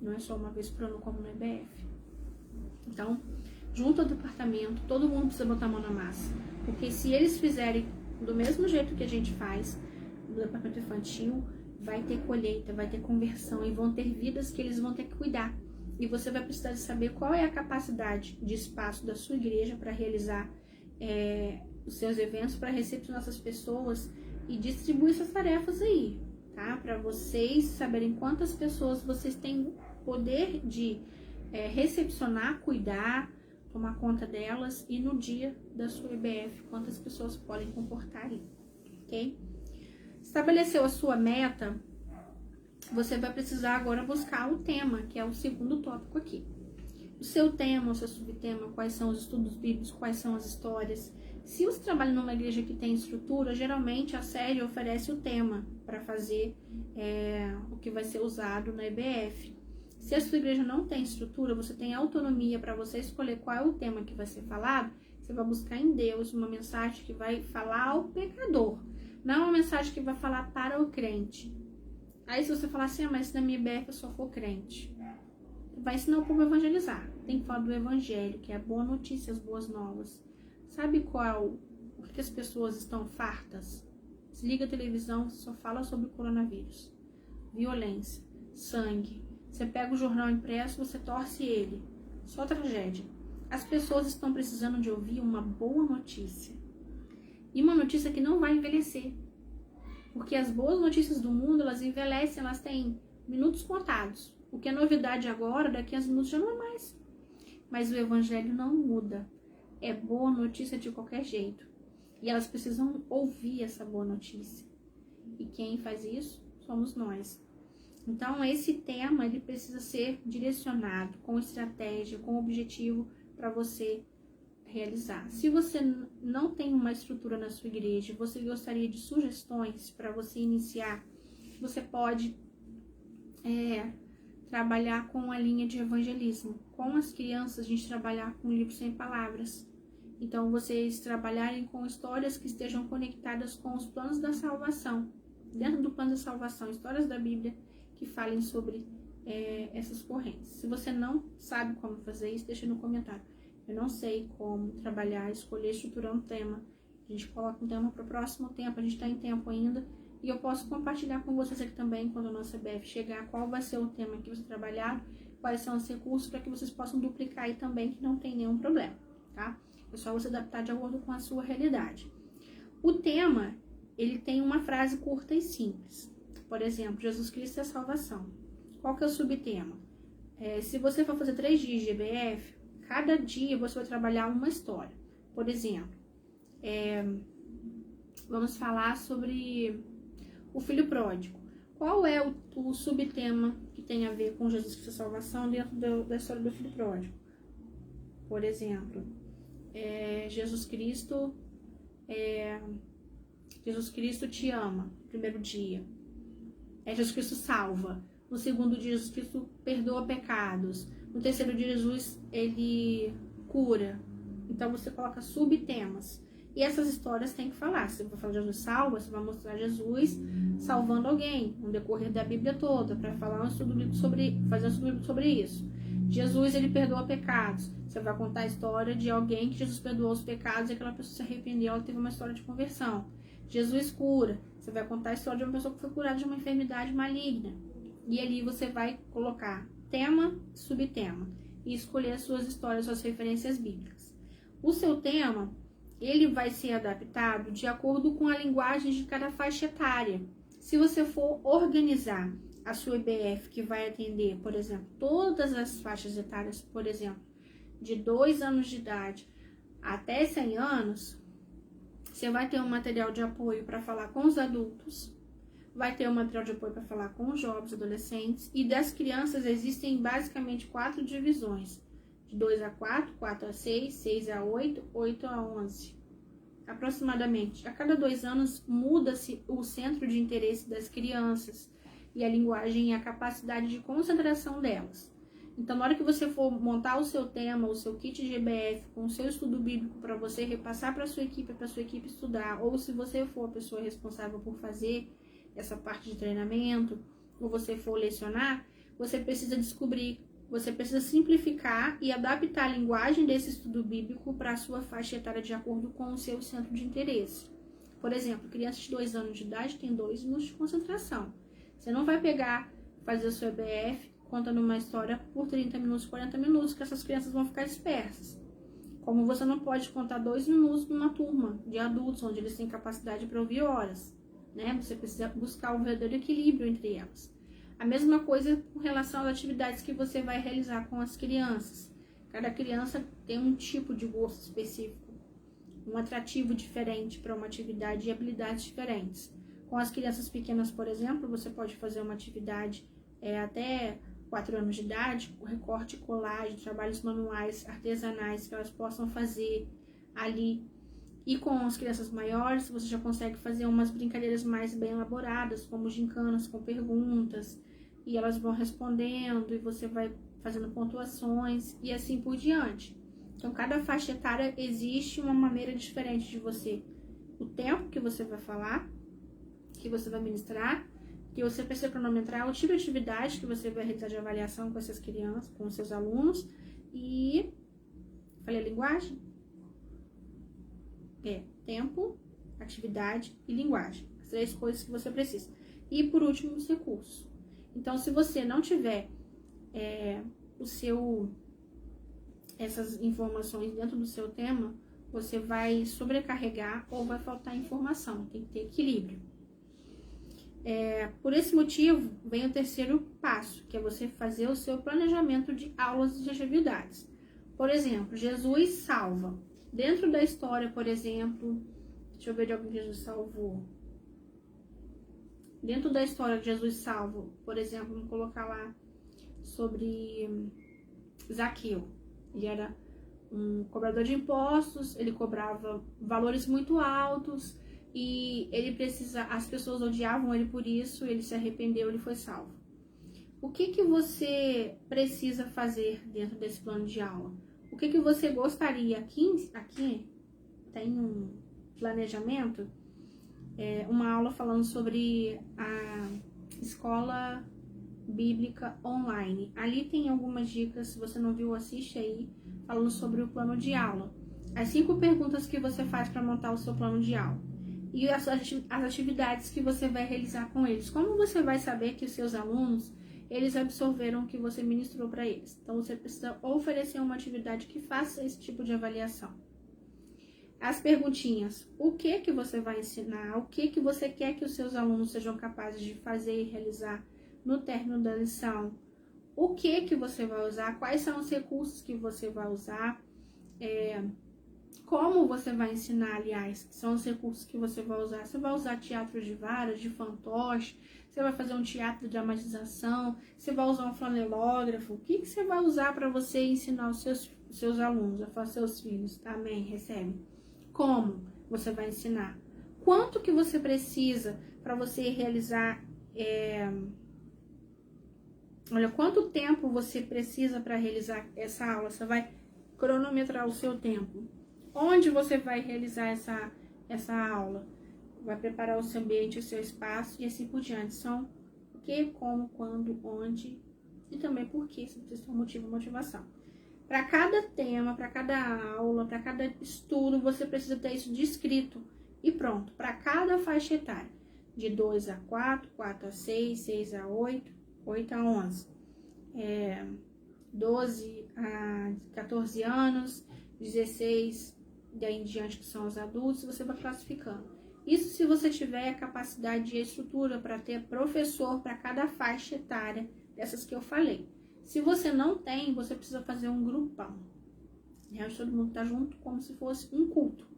Não é só uma vez por ano como no EBF. Então, junto ao departamento, todo mundo precisa botar a mão na massa. Porque se eles fizerem do mesmo jeito que a gente faz no departamento infantil, vai ter colheita, vai ter conversão e vão ter vidas que eles vão ter que cuidar. E você vai precisar de saber qual é a capacidade de espaço da sua igreja para realizar os seus eventos, para recepcionar essas pessoas e distribuir essas tarefas aí, tá? Para vocês saberem quantas pessoas vocês têm poder de recepcionar, cuidar, tomar conta delas, e no dia da sua EBF, quantas pessoas podem comportar ali, ok? Estabeleceu a sua meta, você vai precisar agora buscar o tema, que é o segundo tópico aqui. O seu tema, o seu subtema, quais são os estudos bíblicos, quais são as histórias. Se você trabalha numa igreja que tem estrutura, geralmente a série oferece o tema para fazer o que vai ser usado na EBF. Se a sua igreja não tem estrutura, você tem autonomia para você escolher qual é o tema que vai ser falado. Você vai buscar em Deus uma mensagem que vai falar ao pecador, não é uma mensagem que vai falar para o crente. Aí se você falar assim, mas na minha EBF eu só for crente, vai ensinar o povo a evangelizar. Tem que falar do evangelho, que é a boa notícia, as boas novas. Sabe o que as pessoas estão fartas? Desliga a televisão, só fala sobre o coronavírus. Violência, sangue. Você pega o jornal impresso, você torce ele. Só tragédia. As pessoas estão precisando de ouvir uma boa notícia. E uma notícia que não vai envelhecer. Porque as boas notícias do mundo, elas envelhecem, elas têm minutos contados. O que é novidade agora, daqui a uns minutos já não é mais. Mas o evangelho não muda. é boa notícia de qualquer jeito. E elas precisam ouvir essa boa notícia. E quem faz isso somos nós. Então, esse tema, ele precisa ser direcionado com estratégia, com objetivo para você realizar. Se você não tem uma estrutura na sua igreja, você gostaria de sugestões para você iniciar, você pode trabalhar com a linha de evangelismo. Com as crianças, a gente trabalhar com livros sem palavras. Então, vocês trabalharem com histórias que estejam conectadas com os planos da salvação. Dentro do plano da salvação, histórias da Bíblia que falem sobre essas correntes. Se você não sabe como fazer isso, deixa no comentário. Eu não sei como trabalhar, escolher, estruturar um tema. A gente coloca um tema para o próximo tempo, a gente está em tempo ainda. E eu posso compartilhar com vocês aqui também, quando a nossa BF chegar, qual vai ser o tema que você trabalhar, quais são os recursos, para que vocês possam duplicar aí também, que não tem nenhum problema, tá? É só você adaptar de acordo com a sua realidade. O tema, ele tem uma frase curta e simples. Por exemplo, Jesus Cristo é a salvação. Qual que é o subtema? Se você for fazer 3 dias de EBF, cada dia você vai trabalhar uma história. Por exemplo, vamos falar sobre o filho pródigo. Qual é o subtema que tem a ver com Jesus Cristo a salvação dentro da história do filho pródigo? Por exemplo, Jesus Cristo te ama, no primeiro dia. Jesus Cristo salva. No segundo dia, Jesus Cristo perdoa pecados. No terceiro dia, Jesus, ele cura. Então, você coloca subtemas. E essas histórias tem que falar. Se você for falar de Jesus salva, você vai mostrar Jesus salvando alguém no decorrer da Bíblia toda, para falar fazer um estudo bíblico sobre isso. Jesus, ele perdoa pecados. Você vai contar a história de alguém que Jesus perdoou os pecados e aquela pessoa se arrependeu, ela teve uma história de conversão. Jesus cura. Você vai contar a história de uma pessoa que foi curada de uma enfermidade maligna. E ali você vai colocar tema, subtema. E escolher as suas histórias, suas referências bíblicas. O seu tema, ele vai ser adaptado de acordo com a linguagem de cada faixa etária. Se você for organizar a sua EBF, que vai atender, por exemplo, todas as faixas etárias, por exemplo, de 2 anos de idade até 100 anos, você vai ter um material de apoio para falar com os adultos, vai ter um material de apoio para falar com os jovens, adolescentes, e das crianças existem basicamente 4 divisões, de 2 a 4, 4 a 6, 6 a 8, 8 a 11, aproximadamente. A cada 2 anos muda-se o centro de interesse das crianças e a linguagem e a capacidade de concentração delas. Então, na hora que você for montar o seu tema, o seu kit de EBF, com o seu estudo bíblico para você repassar para a sua equipe estudar, ou se você for a pessoa responsável por fazer essa parte de treinamento, ou você for lecionar, você precisa descobrir, você precisa simplificar e adaptar a linguagem desse estudo bíblico para a sua faixa etária de acordo com o seu centro de interesse. Por exemplo, crianças de 2 anos de idade têm 2 minutos de concentração. Você não vai fazer o seu EBF contando uma história por 30 minutos, 40 minutos, que essas crianças vão ficar dispersas. Como você não pode contar 2 minutos numa turma de adultos, onde eles têm capacidade para ouvir horas, né? Você precisa buscar o verdadeiro equilíbrio entre elas. A mesma coisa com relação às atividades que você vai realizar com as crianças. Cada criança tem um tipo de gosto específico, um atrativo diferente para uma atividade e habilidades diferentes. Com as crianças pequenas, por exemplo, você pode fazer uma atividade até 4 anos de idade, recorte e colagem, trabalhos manuais, artesanais que elas possam fazer ali. E com as crianças maiores, você já consegue fazer umas brincadeiras mais bem elaboradas, como gincanas com perguntas, e elas vão respondendo, e você vai fazendo pontuações, e assim por diante. Então, cada faixa etária existe uma maneira diferente de você. O tempo que você vai falar, que você vai ministrar, que você precisa cronometrar, o tipo de atividade que você vai realizar de avaliação com essas crianças, com os seus alunos, e... Falei a linguagem? Tempo, atividade e linguagem. As 3 coisas que você precisa. E, por último, os recursos. Então, se você não tiver essas informações dentro do seu tema, você vai sobrecarregar ou vai faltar informação. Tem que ter equilíbrio. Por esse motivo, vem o terceiro passo, que é você fazer o seu planejamento de aulas e atividades. Por exemplo, Jesus salva. Dentro da história, por exemplo, deixa eu ver de alguém que Jesus salvou. Dentro da história de Jesus salvo, por exemplo, vamos colocar lá sobre Zaqueu. Ele era um cobrador de impostos, ele cobrava valores muito altos e as pessoas odiavam ele por isso, ele se arrependeu, ele foi salvo. O que você precisa fazer dentro desse plano de aula? O que você gostaria? Aqui tem um planejamento, uma aula falando sobre a escola bíblica online. Ali tem algumas dicas, se você não viu, assiste aí, falando sobre o plano de aula. As 5 perguntas que você faz para montar o seu plano de aula. E as atividades que você vai realizar com eles. Como você vai saber que os seus alunos, eles absorveram o que você ministrou para eles? Então, você precisa oferecer uma atividade que faça esse tipo de avaliação. As perguntinhas: o que você vai ensinar? O que você quer que os seus alunos sejam capazes de fazer e realizar no término da lição? O que você vai usar? Quais são os recursos que você vai usar? Como você vai ensinar, aliás, que são os recursos que você vai usar? Você vai usar teatro de varas, de fantoche? Você vai fazer um teatro de dramatização? Você vai usar um flanelógrafo? O que você vai usar para você ensinar os seus alunos, a seus filhos? Amém? Recebe. Como você vai ensinar? Quanto que você precisa para você realizar... Olha, quanto tempo você precisa para realizar essa aula? Você vai cronometrar o seu tempo. Onde você vai realizar essa aula? Vai preparar o seu ambiente, o seu espaço e assim por diante. São o que, como, quando, onde e também por quê. Você precisa ter um motivo, motivação. Para cada tema, para cada aula, para cada estudo, você precisa ter isso descrito e pronto. Para cada faixa etária. De 2 a 4, 4 a 6, 6 a 8, 8 a 11. 12 a 14 anos, 16 daí em diante, que são os adultos, você vai classificando. Isso se você tiver a capacidade e a estrutura para ter professor para cada faixa etária dessas que eu falei. Se você não tem, você precisa fazer um grupão. Onde todo mundo está junto como se fosse um culto.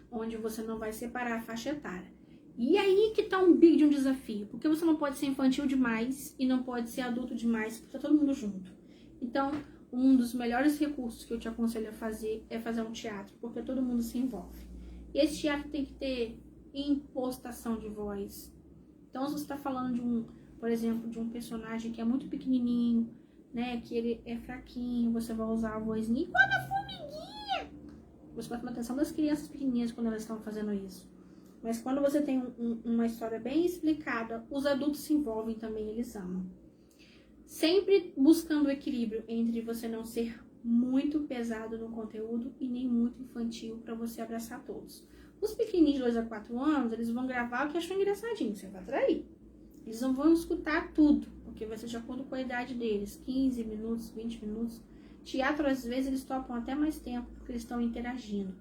Onde você não vai separar a faixa etária. E aí que tá um big de um desafio. Porque você não pode ser infantil demais e não pode ser adulto demais, porque tá todo mundo junto. Então, um dos melhores recursos que eu te aconselho a fazer é fazer um teatro, porque todo mundo se envolve. E esse teatro tem que ter impostação de voz. Então, se você está falando por exemplo, de um personagem que é muito pequenininho, né, que ele é fraquinho, você vai usar a vozinha igual da formiguinha. Você vai tomar atenção das crianças pequenininhas quando elas estão fazendo isso. Mas quando você tem uma história bem explicada, os adultos se envolvem também, eles amam. Sempre buscando o equilíbrio entre você não ser muito pesado no conteúdo e nem muito infantil para você abraçar todos. Os pequenininhos de 2 a 4 anos, eles vão gravar o que achou engraçadinho, você vai atrair. Eles não vão escutar tudo, porque vai ser de acordo com a idade deles, 15 minutos, 20 minutos. Teatro, às vezes, eles topam até mais tempo, porque eles estão interagindo.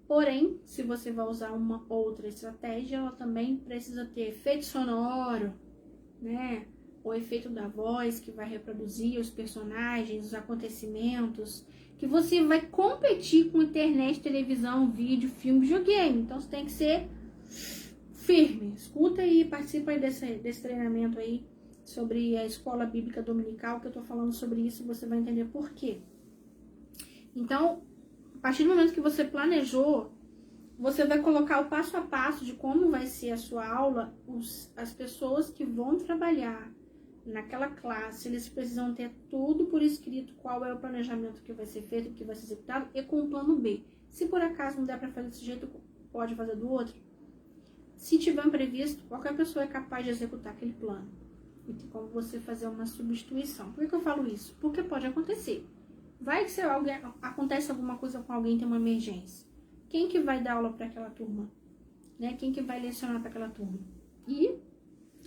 Porém, se você vai usar uma outra estratégia, ela também precisa ter efeito sonoro, né? O efeito da voz, que vai reproduzir os personagens, os acontecimentos, que você vai competir com internet, televisão, vídeo, filme, videogame. Então, você tem que ser firme. Escuta e participa aí desse treinamento aí sobre a escola bíblica dominical, que eu tô falando sobre isso e você vai entender por quê. Então, a partir do momento que você planejou, você vai colocar o passo a passo de como vai ser a sua aula. As pessoas que vão trabalhar naquela classe, eles precisam ter tudo por escrito, qual é o planejamento que vai ser feito, que vai ser executado, e com o plano B. Se por acaso não der para fazer desse jeito, pode fazer do outro. Se tiver um imprevisto, qualquer pessoa é capaz de executar aquele plano. E tem como você fazer uma substituição. Por que eu falo isso? Porque pode acontecer. Vai que acontece alguma coisa com alguém, tem uma emergência. Quem que vai dar aula para aquela turma? Né? Quem que vai lecionar para aquela turma? E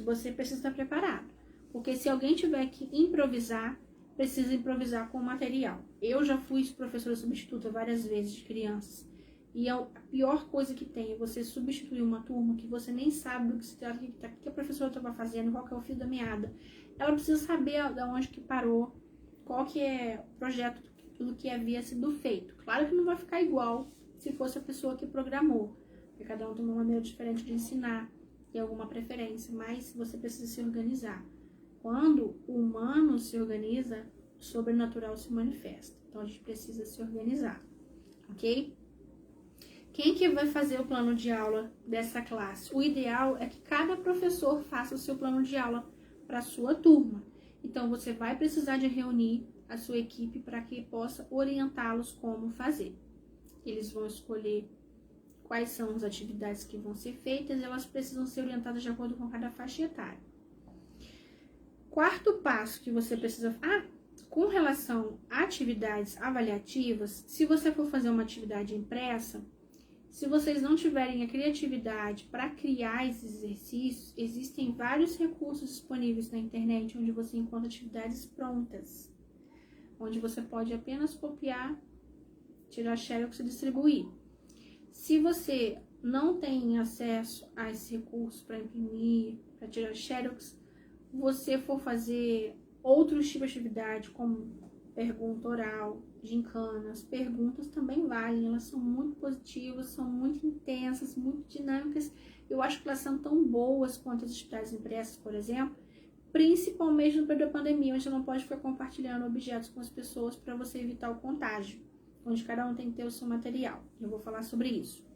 você precisa estar preparado. Porque se alguém tiver que improvisar, precisa improvisar com o material. Eu já fui professora substituta várias vezes de crianças. E a pior coisa que tem é você substituir uma turma que você nem sabe do que se trata, o que a professora estava fazendo, qual que é o fio da meada. Ela precisa saber de onde que parou, qual que é o projeto tudo que havia sido feito. Claro que não vai ficar igual se fosse a pessoa que programou, porque cada um tem uma maneira diferente de ensinar, tem alguma preferência, mas você precisa se organizar. Quando o humano se organiza, o sobrenatural se manifesta. Então a gente precisa se organizar, ok? Quem que vai fazer o plano de aula dessa classe? O ideal é que cada professor faça o seu plano de aula para a sua turma. Então você vai precisar de reunir a sua equipe para que possa orientá-los como fazer. Eles vão escolher quais são as atividades que vão ser feitas e elas precisam ser orientadas de acordo com cada faixa etária. Quarto passo que você precisa... com relação a atividades avaliativas, se você for fazer uma atividade impressa, se vocês não tiverem a criatividade para criar esses exercícios, existem vários recursos disponíveis na internet onde você encontra atividades prontas, onde você pode apenas copiar, tirar xerox e distribuir. Se você não tem acesso a esse recurso para imprimir, para tirar xerox, você for fazer outros tipos de atividade, como pergunta oral, gincanas, perguntas também valem, elas são muito positivas, são muito intensas, muito dinâmicas. Eu acho que elas são tão boas quanto as atividades impressas, por exemplo, principalmente no período da pandemia, onde você não pode ficar compartilhando objetos com as pessoas para você evitar o contágio, onde cada um tem que ter o seu material. Eu vou falar sobre isso.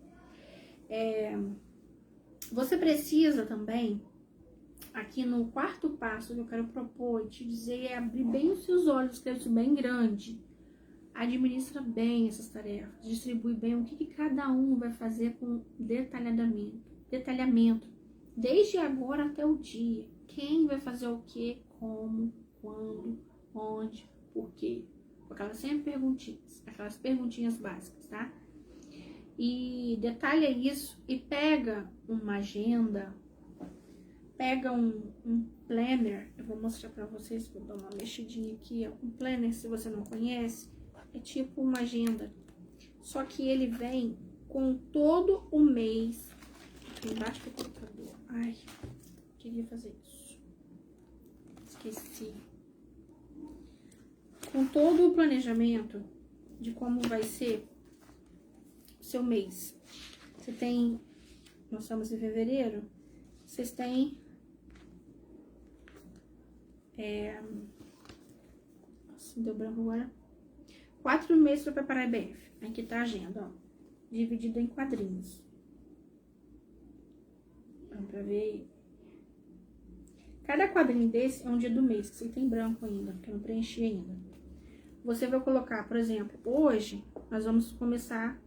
Você precisa também, aqui no quarto passo que eu quero propor e te dizer, é abrir bem os seus olhos, escrever isso bem grande. Administra bem essas tarefas, distribui bem o que cada um vai fazer com detalhamento, desde agora até o dia. Quem vai fazer o que, como, quando, onde, por quê. Aquelas perguntinhas básicas, tá? E detalha isso e pega uma agenda, pega um planner. Eu vou mostrar pra vocês, vou dar uma mexidinha aqui, ó. Um planner, se você não conhece, é tipo uma agenda, só que ele vem com todo o mês. Aqui embaixo do computador. Ai, queria fazer isso. Esqueci. Com todo o planejamento de como vai ser o seu mês. Você tem, nós estamos em fevereiro, vocês têm nossa, deu branco agora. 4 meses para preparar a EBF. Aqui tá a agenda, ó. Dividida em quadrinhos. Vamos pra ver aí. Cada quadrinho desse é um dia do mês, que você tem branco ainda, porque eu não preenchi ainda. Você vai colocar, por exemplo, hoje nós vamos começar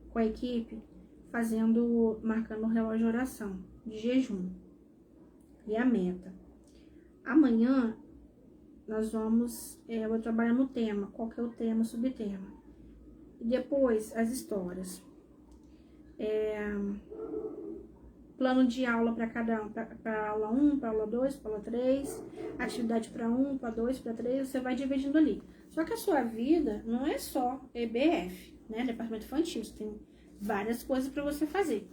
com a equipe marcando o relógio de oração, de jejum. E a meta. Amanhã eu vou trabalhar no tema, qual que é o tema, subtema. E depois as histórias. Plano de aula para cada um, para aula 1, para aula 2, para aula 3, atividade para 1, para 2, para 3, você vai dividindo ali. Só que a sua vida não é só EBF, né? Departamento infantil, você tem várias coisas para você fazer.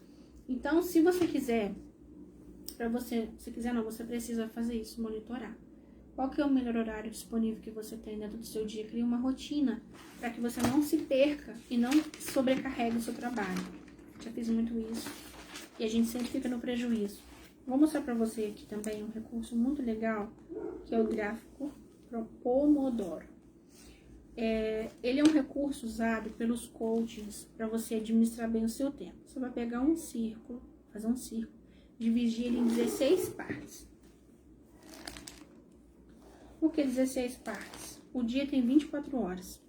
Então, se você quiser, você precisa fazer isso, monitorar. Qual que é o melhor horário disponível que você tem dentro do seu dia? Crie uma rotina para que você não se perca e não sobrecarregue o seu trabalho. Já fiz muito isso e a gente sempre fica no prejuízo. Vou mostrar para você aqui também um recurso muito legal, que é o gráfico Pomodoro. Ele é um recurso usado pelos coaches para você administrar bem o seu tempo. Você vai pegar um círculo, fazer um círculo, dividir ele em 16 partes. Por que 16 partes? O dia tem 24 horas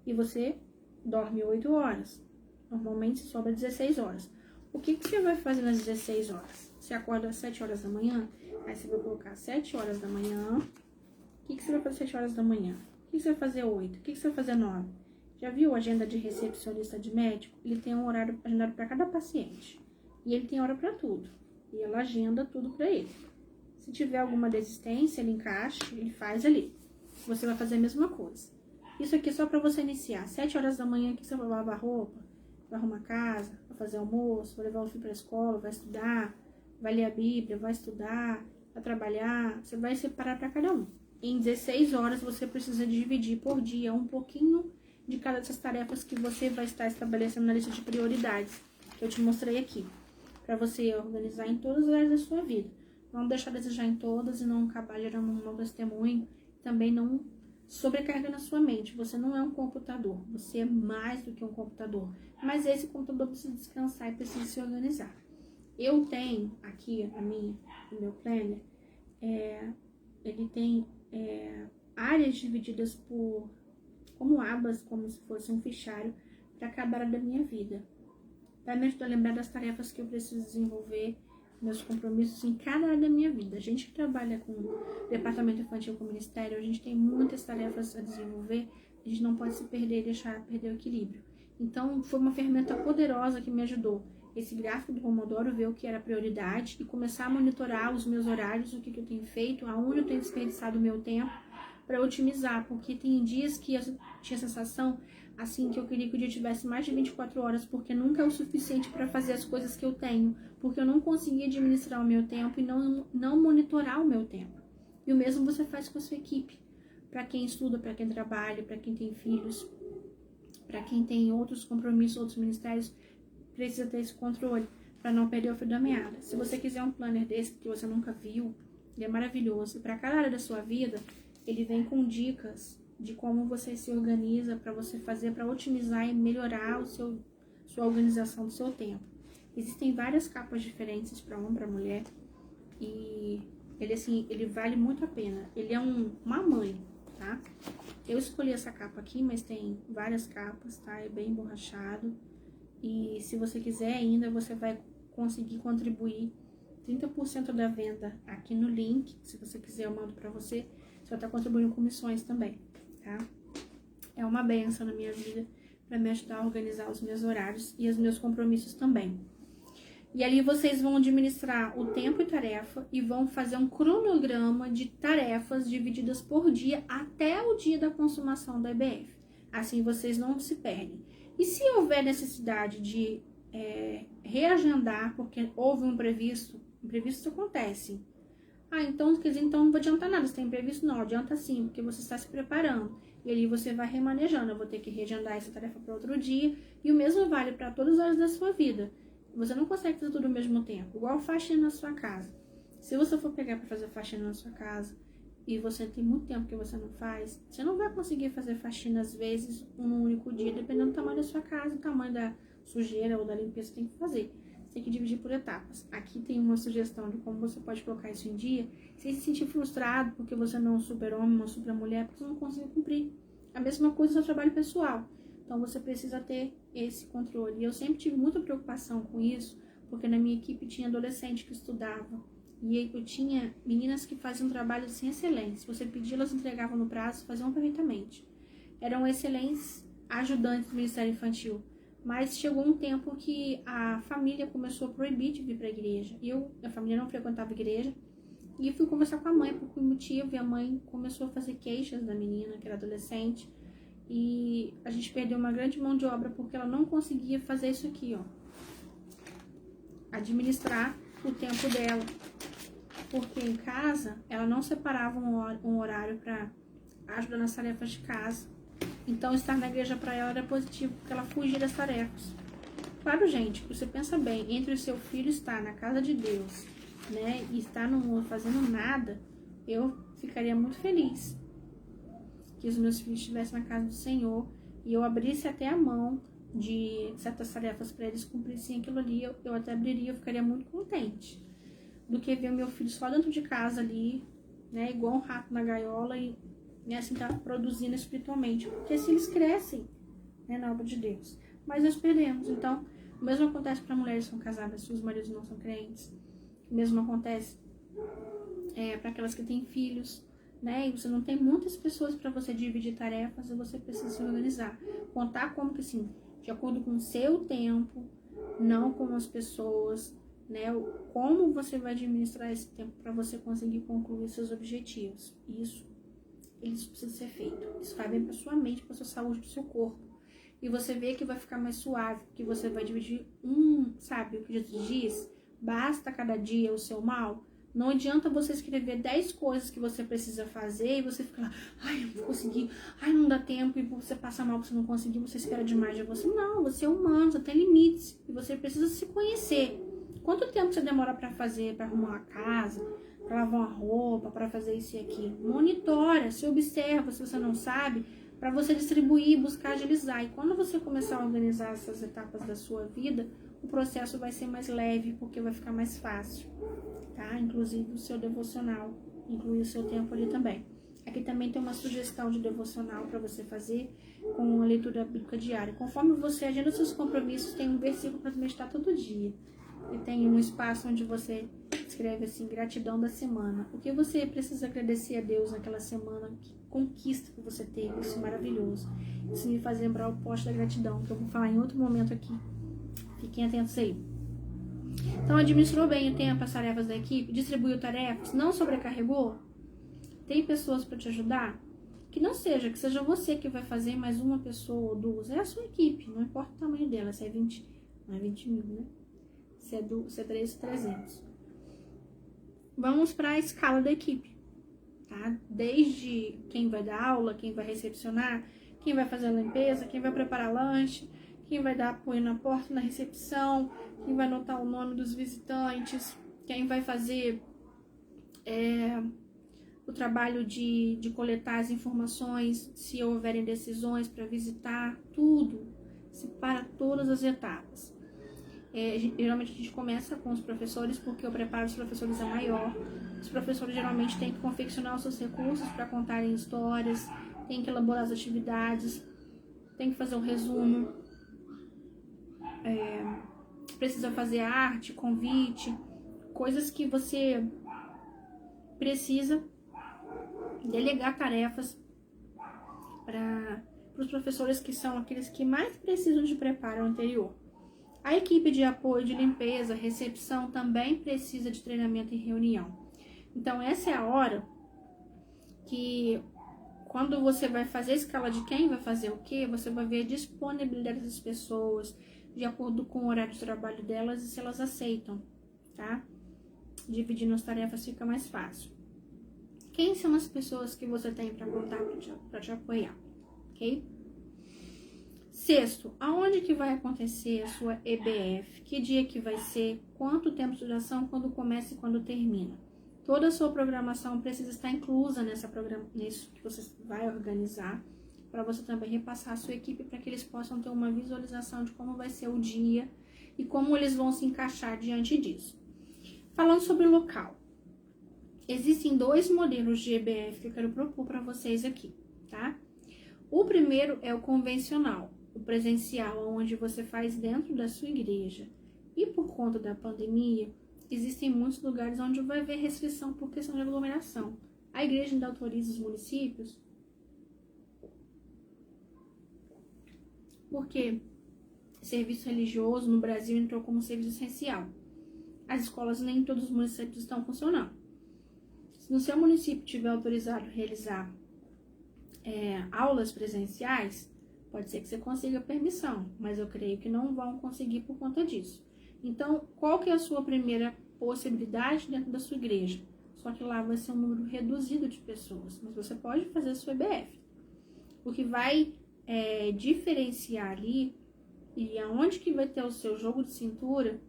e você dorme 8 horas. Normalmente sobra 16 horas. O que você vai fazer nas 16 horas? Você acorda às 7 horas da manhã, aí você vai colocar 7 horas da manhã. O que você vai fazer às 7 horas da manhã? O que você vai fazer 8? O que você vai fazer 9? Já viu a agenda de recepcionista de médico? Ele tem um horário agendado para cada paciente. E ele tem hora para tudo. E ela agenda tudo para ele. Se tiver alguma desistência, ele encaixa, ele faz ali. Você vai fazer a mesma coisa. Isso aqui é só para você iniciar. 7 horas da manhã, que você vai lavar roupa, vai arrumar casa, vai fazer almoço, vai levar o filho para a escola, vai estudar, vai ler a Bíblia, vai estudar, vai trabalhar. Você vai separar para cada um. em 16 horas você precisa dividir por dia um pouquinho de cada dessas tarefas que você vai estar estabelecendo na lista de prioridades que eu te mostrei aqui, para você organizar em todas as áreas da sua vida. Não deixar de desejar em todas e não acabar gerando um mau testemunho, também não sobrecarregando a sua mente. Você não é um computador, você é mais do que um computador, mas esse computador precisa descansar e precisa se organizar. Eu tenho aqui o meu planner, ele tem áreas divididas como abas, como se fosse um fichário para cada área da minha vida. Vai me ajudar a lembrar das tarefas que eu preciso desenvolver, meus compromissos em cada área da minha vida. A gente que trabalha com departamento infantil, com ministério, a gente tem muitas tarefas a desenvolver, a gente não pode se perder e deixar perder o equilíbrio. Então, foi uma ferramenta poderosa que me ajudou. Esse gráfico do Pomodoro, ver o que era prioridade e começar a monitorar os meus horários, o que eu tenho feito, aonde eu tenho desperdiçado o meu tempo, para otimizar, porque tem dias que eu tinha a sensação assim que eu queria que o dia tivesse mais de 24 horas, porque nunca é o suficiente para fazer as coisas que eu tenho, porque eu não conseguia administrar o meu tempo e não monitorar o meu tempo. E o mesmo você faz com a sua equipe, para quem estuda, para quem trabalha, para quem tem filhos, para quem tem outros compromissos, outros ministérios, precisa ter esse controle para não perder o fio da meada. Se você quiser um planner desse que você nunca viu, ele é maravilhoso. E para cada área da sua vida, ele vem com dicas de como você se organiza para você fazer, para otimizar e melhorar sua organização do seu tempo. Existem várias capas diferentes para homem, para mulher, e ele vale muito a pena. Ele é uma mãe, tá? Eu escolhi essa capa aqui, mas tem várias capas, tá? É bem emborrachado. E se você quiser ainda, você vai conseguir contribuir 30% da venda aqui no link. Se você quiser, eu mando para você. Você vai estar contribuindo com missões também, tá? É uma benção na minha vida para me ajudar a organizar os meus horários e os meus compromissos também. E ali vocês vão administrar o tempo e tarefa e vão fazer um cronograma de tarefas divididas por dia até o dia da consumação da EBF. Assim vocês não se perdem. E se houver necessidade de reagendar, porque houve um imprevisto acontece. Então, quer dizer, então não vai adiantar nada, se tem imprevisto, não, adianta sim, porque você está se preparando. E ali você vai remanejando, eu vou ter que reagendar essa tarefa para outro dia, e o mesmo vale para todas as áreas da sua vida. Você não consegue fazer tudo ao mesmo tempo, igual faxina na sua casa. Se você for pegar para fazer faxina na sua casa, e você tem muito tempo que você não faz, você não vai conseguir fazer faxina às vezes num único dia, dependendo do tamanho da sua casa, do tamanho da sujeira ou da limpeza que você tem que fazer. Você tem que dividir por etapas. Aqui tem uma sugestão de como você pode colocar isso em dia, sem se sentir frustrado porque você não é um super-homem, uma super-mulher, porque você não consegue cumprir. A mesma coisa no seu trabalho pessoal. Então você precisa ter esse controle. E eu sempre tive muita preocupação com isso, porque na minha equipe tinha adolescente que estudava. E eu tinha meninas que faziam trabalho sem excelência. Se você pedir, elas entregavam no prazo, faziam perfeitamente. Eram excelentes ajudantes do Ministério Infantil. Mas chegou um tempo que a família começou a proibir de vir para a igreja. A família não frequentava a igreja. E eu fui conversar com a mãe por que motivo. E a mãe começou a fazer queixas da menina, que era adolescente. E a gente perdeu uma grande mão de obra porque ela não conseguia fazer isso aqui, ó. Administrar o tempo dela. Porque em casa, ela não separava um horário para ajudar nas tarefas de casa. Então, estar na igreja para ela era positivo, porque ela fugia das tarefas. Claro, gente, você pensa bem, entre o seu filho estar na casa de Deus, né, e estar fazendo nada, eu ficaria muito feliz que os meus filhos estivessem na casa do Senhor e eu abrisse até a mão de certas tarefas para eles cumprirem aquilo ali, eu até abriria, eu ficaria muito contente. Do que ver o meu filho só dentro de casa ali, né, igual um rato na gaiola e assim tá produzindo espiritualmente, porque assim eles crescem, né, na obra de Deus. Mas nós perdemos. Então, o mesmo acontece para mulheres que são casadas, se os maridos não são crentes. O mesmo acontece para aquelas que têm filhos, né, e você não tem muitas pessoas para você dividir tarefas e você precisa se organizar. Contar como que assim, de acordo com o seu tempo, não com as pessoas, né, como você vai administrar esse tempo para você conseguir concluir seus objetivos. Isso precisa ser feito. Isso faz bem para sua mente, para sua saúde, para o seu corpo. E você vê que vai ficar mais suave, porque você vai dividir sabe o que Jesus diz? Basta cada dia o seu mal. Não adianta você escrever 10 coisas que você precisa fazer e você fica lá, ai, eu não vou conseguir, ai, não dá tempo, e você passa mal porque você não conseguiu, você espera demais de você. Não, você é humano, você tem limites e você precisa se conhecer. Quanto tempo você demora para fazer, para arrumar a casa, para lavar uma roupa, para fazer isso e aquilo? Monitora, se observa, se você não sabe, para você distribuir, buscar agilizar. E quando você começar a organizar essas etapas da sua vida, o processo vai ser mais leve, porque vai ficar mais fácil, tá? Inclusive o seu devocional, inclui o seu tempo ali também. Aqui também tem uma sugestão de devocional para você fazer com uma leitura bíblica diária. Conforme você agenda seus compromissos, tem um versículo para meditar todo dia. E tem um espaço onde você escreve assim, gratidão da semana. O que você precisa agradecer a Deus naquela semana, que conquista que você teve, isso é maravilhoso. Isso me faz lembrar o post da gratidão, que eu vou falar em outro momento aqui. Fiquem atentos aí. Então, administrou bem o tempo, as tarefas da equipe, distribuiu tarefas, não sobrecarregou? Tem pessoas para te ajudar? Que não seja, que seja você que vai fazer, mais uma pessoa ou duas. É a sua equipe, não importa o tamanho dela, se é 20, não é 20 mil, né? Se é 300. Vamos para a escala da equipe, tá? Desde quem vai dar aula, quem vai recepcionar, quem vai fazer a limpeza, quem vai preparar lanche, quem vai dar apoio na porta, na recepção, quem vai anotar o nome dos visitantes, quem vai fazer o trabalho de coletar as informações, se houverem decisões para visitar, tudo, separa todas as etapas. Geralmente a gente começa com os professores, porque o preparo dos professores é maior. Os professores geralmente têm que confeccionar os seus recursos para contarem histórias, têm que elaborar as atividades, tem que fazer um resumo, precisa fazer arte, convite, coisas que você precisa delegar tarefas para os professores, que são aqueles que mais precisam de preparo anterior. A equipe de apoio de limpeza, recepção também precisa de treinamento e reunião. Então essa é a hora que, quando você vai fazer a escala de quem vai fazer o quê, você vai ver a disponibilidade das pessoas, de acordo com o horário de trabalho delas e se elas aceitam, tá? Dividindo as tarefas fica mais fácil. Quem são as pessoas que você tem para contar para te apoiar, ok? Sexto, aonde que vai acontecer a sua EBF? Que dia que vai ser? Quanto tempo de duração? Quando começa e quando termina? Toda a sua programação precisa estar inclusa nisso que você vai organizar, para você também repassar a sua equipe, para que eles possam ter uma visualização de como vai ser o dia e como eles vão se encaixar diante disso. Falando sobre o local, existem 2 modelos de EBF que eu quero propor para vocês aqui, tá? O primeiro é o convencional, o presencial, onde você faz dentro da sua igreja. E por conta da pandemia, existem muitos lugares onde vai haver restrição por questão de aglomeração. A igreja ainda autoriza os municípios, porque serviço religioso no Brasil entrou como serviço essencial. As escolas nem em todos os municípios estão funcionando. Se no seu município tiver autorizado realizar aulas presenciais, pode ser que você consiga permissão, mas eu creio que não vão conseguir por conta disso. Então, qual que é a sua primeira possibilidade dentro da sua igreja? Só que lá vai ser um número reduzido de pessoas, mas você pode fazer a sua EBF. O que vai diferenciar ali, e aonde que vai ter o seu jogo de cintura,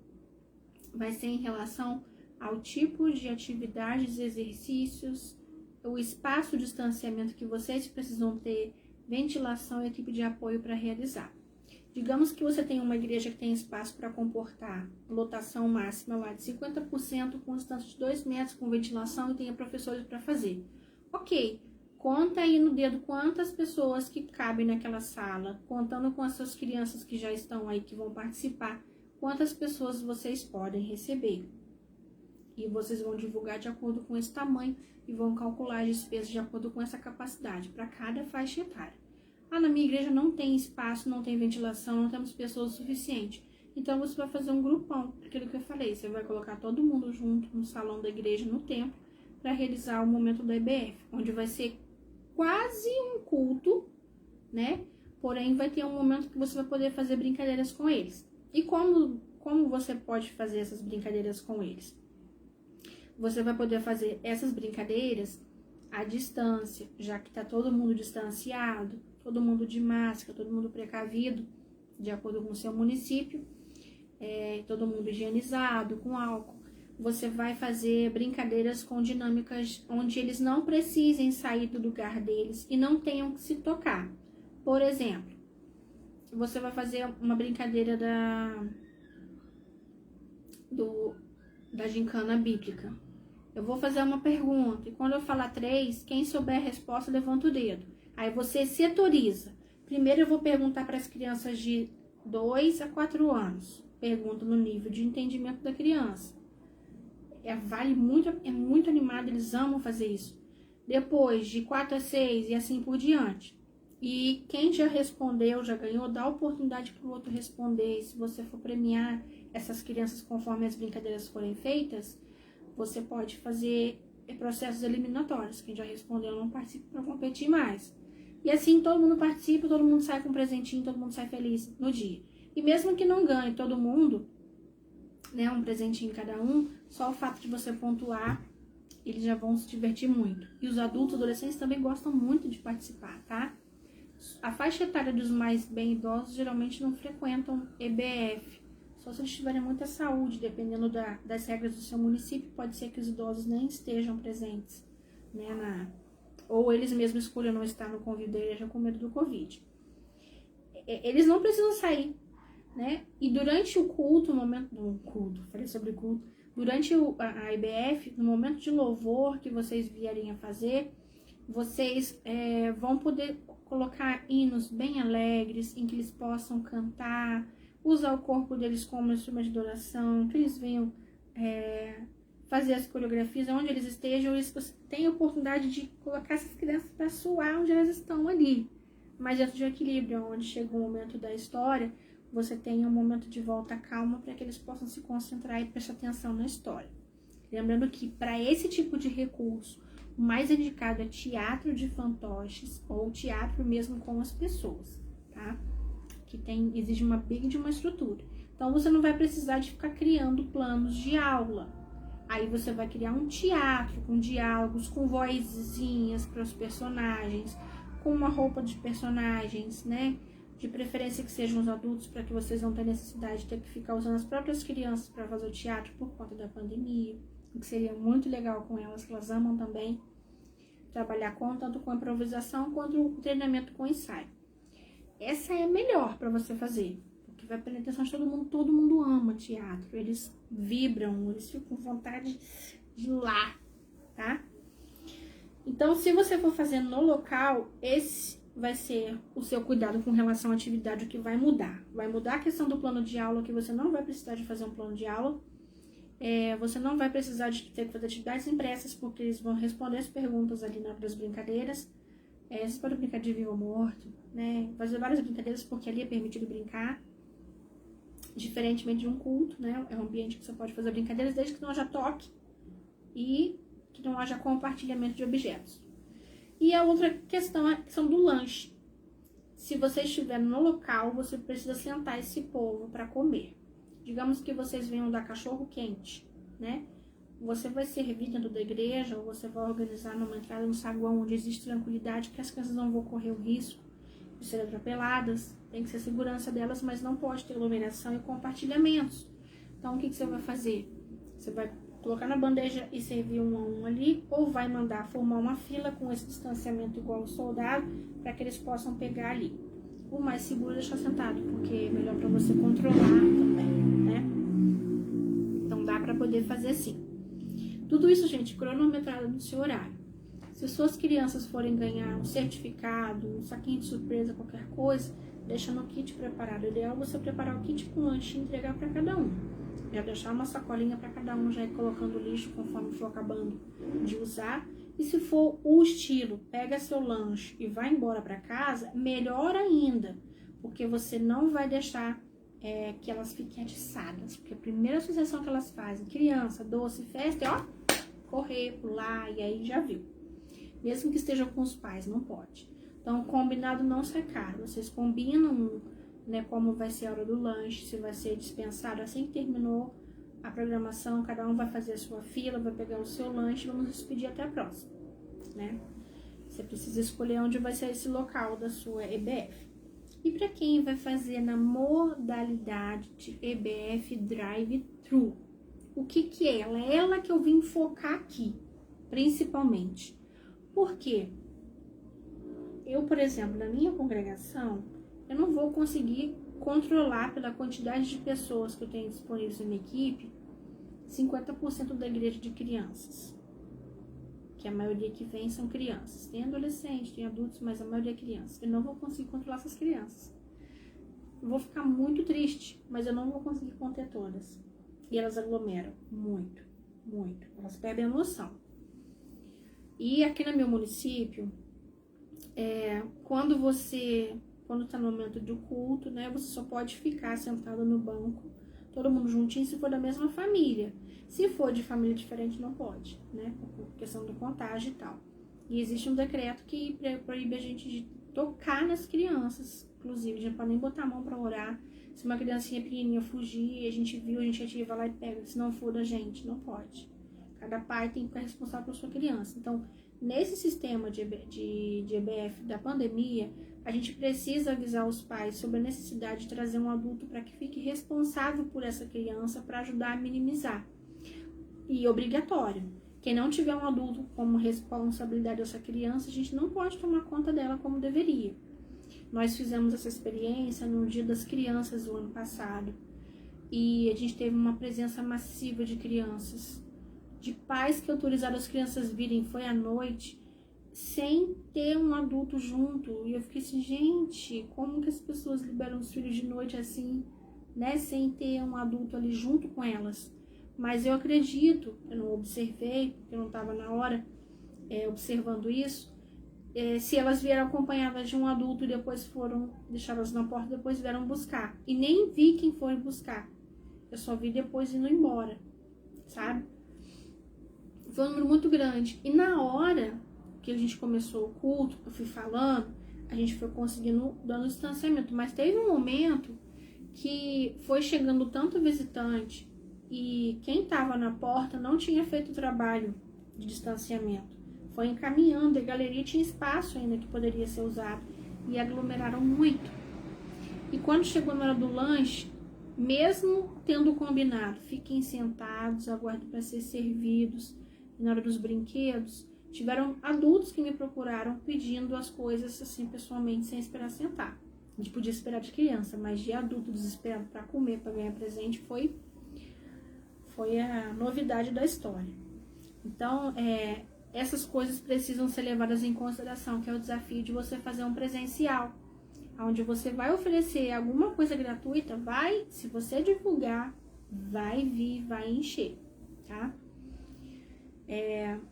vai ser em relação ao tipo de atividades, exercícios, o espaço de distanciamento que vocês precisam ter, ventilação e equipe de apoio para realizar. Digamos que você tem uma igreja que tem espaço para comportar lotação máxima lá de 50%, com distância de 2 metros, com ventilação, e tenha professores para fazer. Ok, conta aí no dedo quantas pessoas que cabem naquela sala, contando com as suas crianças que já estão aí, que vão participar, quantas pessoas vocês podem receber. E vocês vão divulgar de acordo com esse tamanho e vão calcular as despesas de acordo com essa capacidade para cada faixa etária. Ah, na minha igreja não tem espaço, não tem ventilação, não temos pessoas o suficiente. Então você vai fazer um grupão, aquilo que eu falei, você vai colocar todo mundo junto no salão da igreja, no templo, para realizar o momento da EBF, onde vai ser quase um culto, né? Porém, vai ter um momento que você vai poder fazer brincadeiras com eles. E como você pode fazer essas brincadeiras com eles? você vai poder fazer essas brincadeiras à distância, já que tá todo mundo distanciado, todo mundo de máscara, todo mundo precavido, de acordo com o seu município, todo mundo higienizado, com álcool. Você vai fazer brincadeiras com dinâmicas onde eles não precisem sair do lugar deles e não tenham que se tocar. Por exemplo, você vai fazer uma brincadeira da gincana bíblica. Eu vou fazer uma pergunta e quando eu falar 3, quem souber a resposta levanta o dedo. Aí você setoriza. Primeiro eu vou perguntar para as crianças de 2 a 4 anos. Pergunta no nível de entendimento da criança. Vale muito, é muito animado, eles amam fazer isso. Depois, de 4 a 6 e assim por diante. E quem já respondeu, já ganhou, dá a oportunidade para o outro responder. E se você for premiar essas crianças conforme as brincadeiras forem feitas, você pode fazer processos eliminatórios. Quem já respondeu não participa para competir mais. E assim todo mundo participa, todo mundo sai com um presentinho, todo mundo sai feliz no dia. E mesmo que não ganhe todo mundo, né, um presentinho em cada um, só o fato de você pontuar, eles já vão se divertir muito. E os adultos, adolescentes também gostam muito de participar, tá? A faixa etária dos mais bem idosos geralmente não frequentam EBF. Só se eles tiverem muita saúde, dependendo das regras do seu município, pode ser que os idosos nem estejam presentes, né, ou eles mesmos escolham não estar no convívio da igreja com medo do Covid. Eles não precisam sair, né? E durante o culto, falei sobre culto, durante a IBF, no momento de louvor que vocês vierem a fazer, vocês vão poder colocar hinos bem alegres, em que eles possam cantar, usar o corpo deles como instrumento de adoração, que eles venham fazer as coreografias onde eles estejam, eles têm a oportunidade de colocar essas crianças para suar onde elas estão ali. Mas dentro de um equilíbrio, onde chega o momento da história, você tem um momento de volta calma para que eles possam se concentrar e prestar atenção na história. Lembrando que para esse tipo de recurso, o mais indicado é teatro de fantoches ou teatro mesmo com as pessoas, tá? Que exige uma big de uma estrutura. Então você não vai precisar de ficar criando planos de aula. Aí você vai criar um teatro com diálogos, com vozinhas para os personagens, com uma roupa de personagens, né? De preferência que sejam os adultos, para que vocês não tenham necessidade de ter que ficar usando as próprias crianças para fazer o teatro por conta da pandemia, o que seria muito legal com elas, que elas amam também trabalhar tanto com a improvisação quanto o treinamento com ensaio. Essa é a melhor para você fazer, porque vai prender atenção de todo mundo ama teatro, eles vibram, eles ficam com vontade de ir lá, tá? Então, se você for fazer no local, esse vai ser o seu cuidado com relação à atividade, o que vai mudar. Vai mudar a questão do plano de aula, que você não vai precisar de fazer um plano de aula. Você não vai precisar de ter que fazer atividades impressas, porque eles vão responder as perguntas ali na hora das brincadeiras. Você pode brincar de vivo ou morto, né? Fazer várias brincadeiras, porque ali é permitido brincar. Diferentemente de um culto, né? É um ambiente que você pode fazer brincadeiras, desde que não haja toque e que não haja compartilhamento de objetos. E a outra questão é a questão do lanche. Se você estiver no local, você precisa sentar esse povo para comer. Digamos que vocês venham dar cachorro quente, né? Você vai servir dentro da igreja, ou você vai organizar numa entrada no saguão onde existe tranquilidade, que as crianças não vão correr o risco de serem atropeladas. Tem que ser segurança delas, mas não pode ter aglomeração e compartilhamentos. Então, o que você vai fazer? Você vai colocar na bandeja e servir um a um ali, ou vai mandar formar uma fila com esse distanciamento igual ao soldado, para que eles possam pegar ali. O mais seguro é deixar sentado, porque é melhor para você controlar também, né? Então dá para poder fazer assim. Tudo isso, gente, cronometrado no seu horário. Se suas crianças forem ganhar um certificado, um saquinho de surpresa, qualquer coisa, deixa no kit preparado. O ideal é você preparar o kit com lanche e entregar para cada um. Já deixar uma sacolinha para cada um, já ir colocando lixo conforme for acabando de usar. E se for o estilo, pega seu lanche e vai embora para casa, melhor ainda, porque você não vai deixar que elas fiquem atiçadas. Porque a primeira associação que elas fazem, criança, doce, festa, é ó, correr, pular, e aí já viu. Mesmo que estejam com os pais, não pode. Então, combinado não sai caro. Vocês combinam, né, como vai ser a hora do lanche, se vai ser dispensado assim que terminou a programação, cada um vai fazer a sua fila, vai pegar o seu lanche, vamos despedir até a próxima, né? Você precisa escolher onde vai ser esse local da sua EBF. E para quem vai fazer na modalidade de EBF Drive-Thru, o que que é ela? É ela que eu vim focar aqui, principalmente. Por quê? Eu, por exemplo, na minha congregação, eu não vou conseguir controlar pela quantidade de pessoas que eu tenho disponíveis na minha equipe, 50% da igreja de crianças. Que a maioria que vem são crianças. Tem adolescentes, tem adultos, mas a maioria é crianças. Eu não vou conseguir controlar essas crianças. Eu vou ficar muito triste, mas eu não vou conseguir conter todas. E elas aglomeram muito, muito. Elas perdem a noção. E aqui no meu município, quando está no momento do culto, né, você só pode ficar sentado no banco, todo mundo juntinho, se for da mesma família. Se for de família diferente, não pode, né, por questão do contágio e tal. E existe um decreto que proíbe a gente de tocar nas crianças, inclusive, a gente não pode nem botar a mão para orar. Se uma criancinha pequenininha fugir, a gente vai lá e pega. Se não for da gente, não pode. Cada pai tem que ficar responsável por sua criança. Então, nesse sistema de EBF da pandemia, a gente precisa avisar os pais sobre a necessidade de trazer um adulto para que fique responsável por essa criança para ajudar a minimizar. E obrigatório. Quem não tiver um adulto como responsabilidade dessa criança, a gente não pode tomar conta dela como deveria. Nós fizemos essa experiência no Dia das Crianças do ano passado. E a gente teve uma presença massiva de crianças. De pais que autorizaram as crianças virem, foi à noite, sem ter um adulto junto. E eu fiquei assim, gente, como que as pessoas liberam os filhos de noite assim, né? Sem ter um adulto ali junto com elas. Mas eu acredito, eu não observei, porque eu não estava na hora observando isso, se elas vieram acompanhadas de um adulto e depois foram deixadas na porta, depois vieram buscar. E nem vi quem foi buscar. Eu só vi depois indo embora, sabe? Foi um número muito grande. E na hora que a gente começou o culto, que eu fui falando, a gente foi conseguindo dando distanciamento. Mas teve um momento que foi chegando tanto visitante e quem estava na porta não tinha feito o trabalho de distanciamento. Foi encaminhando, e a galeria tinha espaço ainda que poderia ser usado. E aglomeraram muito. E quando chegou na hora do lanche, mesmo tendo combinado, fiquem sentados, aguardem para ser servidos. E na hora dos brinquedos, tiveram adultos que me procuraram pedindo as coisas assim pessoalmente, sem esperar sentar. A gente podia esperar de criança, mas de adulto desesperado para comer, para ganhar presente, foi a novidade da história. Então, essas coisas precisam ser levadas em consideração, que é o desafio de você fazer um presencial, onde você vai oferecer alguma coisa gratuita, se você divulgar, vai vir, vai encher, tá?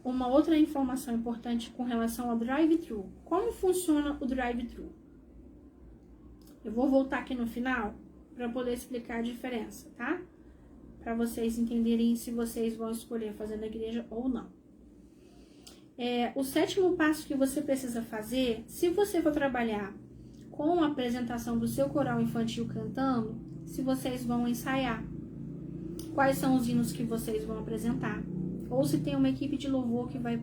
Uma outra informação importante com relação ao drive-thru. Como funciona o drive-thru? Eu vou voltar aqui no final para poder explicar a diferença, tá? Para vocês entenderem se vocês vão escolher fazer na igreja ou não. O sétimo passo que você precisa fazer, se você for trabalhar com a apresentação do seu coral infantil cantando, se vocês vão ensaiar. Quais são os hinos que vocês vão apresentar? Ou se tem uma equipe de louvor que vai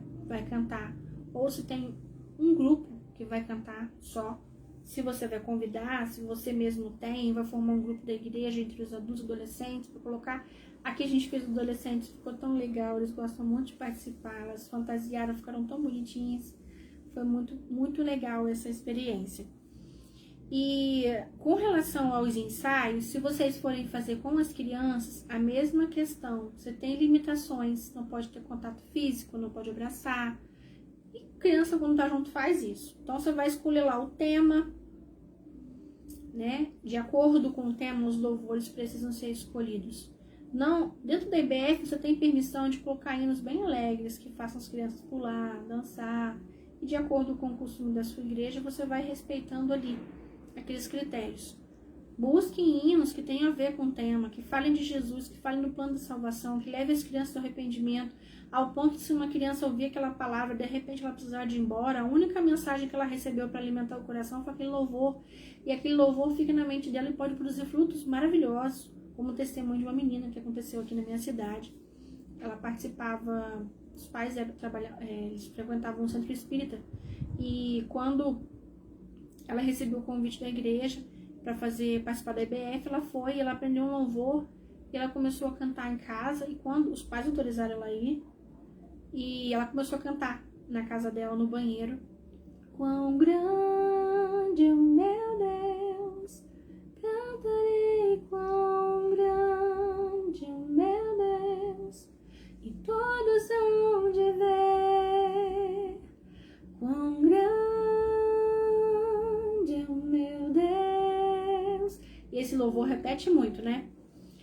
cantar, ou se tem um grupo que vai cantar só. Se você vai convidar, se você mesmo vai formar um grupo da igreja entre os adultos e adolescentes, para colocar. Aqui a gente fez os adolescentes, ficou tão legal, eles gostam muito de participar, elas fantasiaram, ficaram tão bonitinhas. Foi muito, muito legal essa experiência. E com relação aos ensaios, se vocês forem fazer com as crianças, a mesma questão. Você tem limitações, não pode ter contato físico, não pode abraçar. E criança, quando tá junto, faz isso. Então, você vai escolher lá o tema, né? De acordo com o tema, os louvores precisam ser escolhidos. Não, dentro da IBF, você tem permissão de colocar hinos bem alegres, que façam as crianças pular, dançar. E de acordo com o costume da sua igreja, você vai respeitando ali aqueles critérios. Busquem hinos que tenham a ver com o tema, que falem de Jesus, que falem do plano de salvação, que levem as crianças ao arrependimento, ao ponto de se uma criança ouvir aquela palavra, de repente ela precisar de ir embora, a única mensagem que ela recebeu para alimentar o coração foi aquele louvor, e aquele louvor fica na mente dela e pode produzir frutos maravilhosos, como testemunho de uma menina que aconteceu aqui na minha cidade. Ela participava, os pais eles frequentavam um centro espírita, e quando ela recebeu o convite da igreja para participar da IBF, ela foi, ela aprendeu um louvor, e ela começou a cantar em casa, e quando os pais autorizaram ela a ir, e ela começou a cantar na casa dela, no banheiro. Quão grande é o meu Deus, cantarei quão grande é o meu Deus, e todos hão de ver quão grande é o meu Deus. E esse louvor repete muito, né?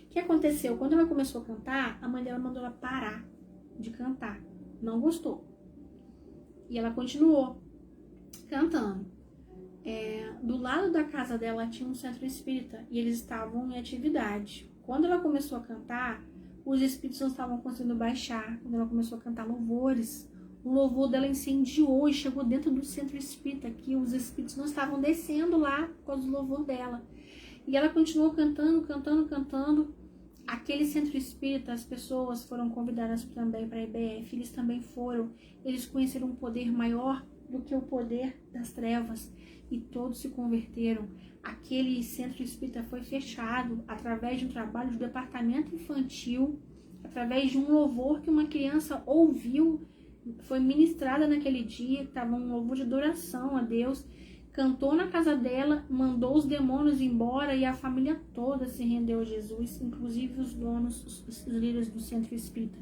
O que aconteceu? Quando ela começou a cantar, a mãe dela mandou ela parar de cantar. Não gostou. E ela continuou cantando. Do lado da casa dela tinha um centro espírita e eles estavam em atividade. Quando ela começou a cantar, os espíritos não estavam conseguindo baixar. Quando ela começou a cantar louvores, o louvor dela incendiou e chegou dentro do centro espírita, que os espíritos não estavam descendo lá por causa do louvor dela. E ela continuou cantando. Aquele centro espírita, as pessoas foram convidadas também para a IBF, eles também foram. Eles conheceram um poder maior do que o poder das trevas e todos se converteram. Aquele centro espírita foi fechado através de um trabalho do departamento infantil, através de um louvor que uma criança ouviu, foi ministrada naquele dia, estava um louvor de adoração a Deus, cantou na casa dela, mandou os demônios embora e a família toda se rendeu a Jesus, inclusive os donos, os líderes do centro espírita.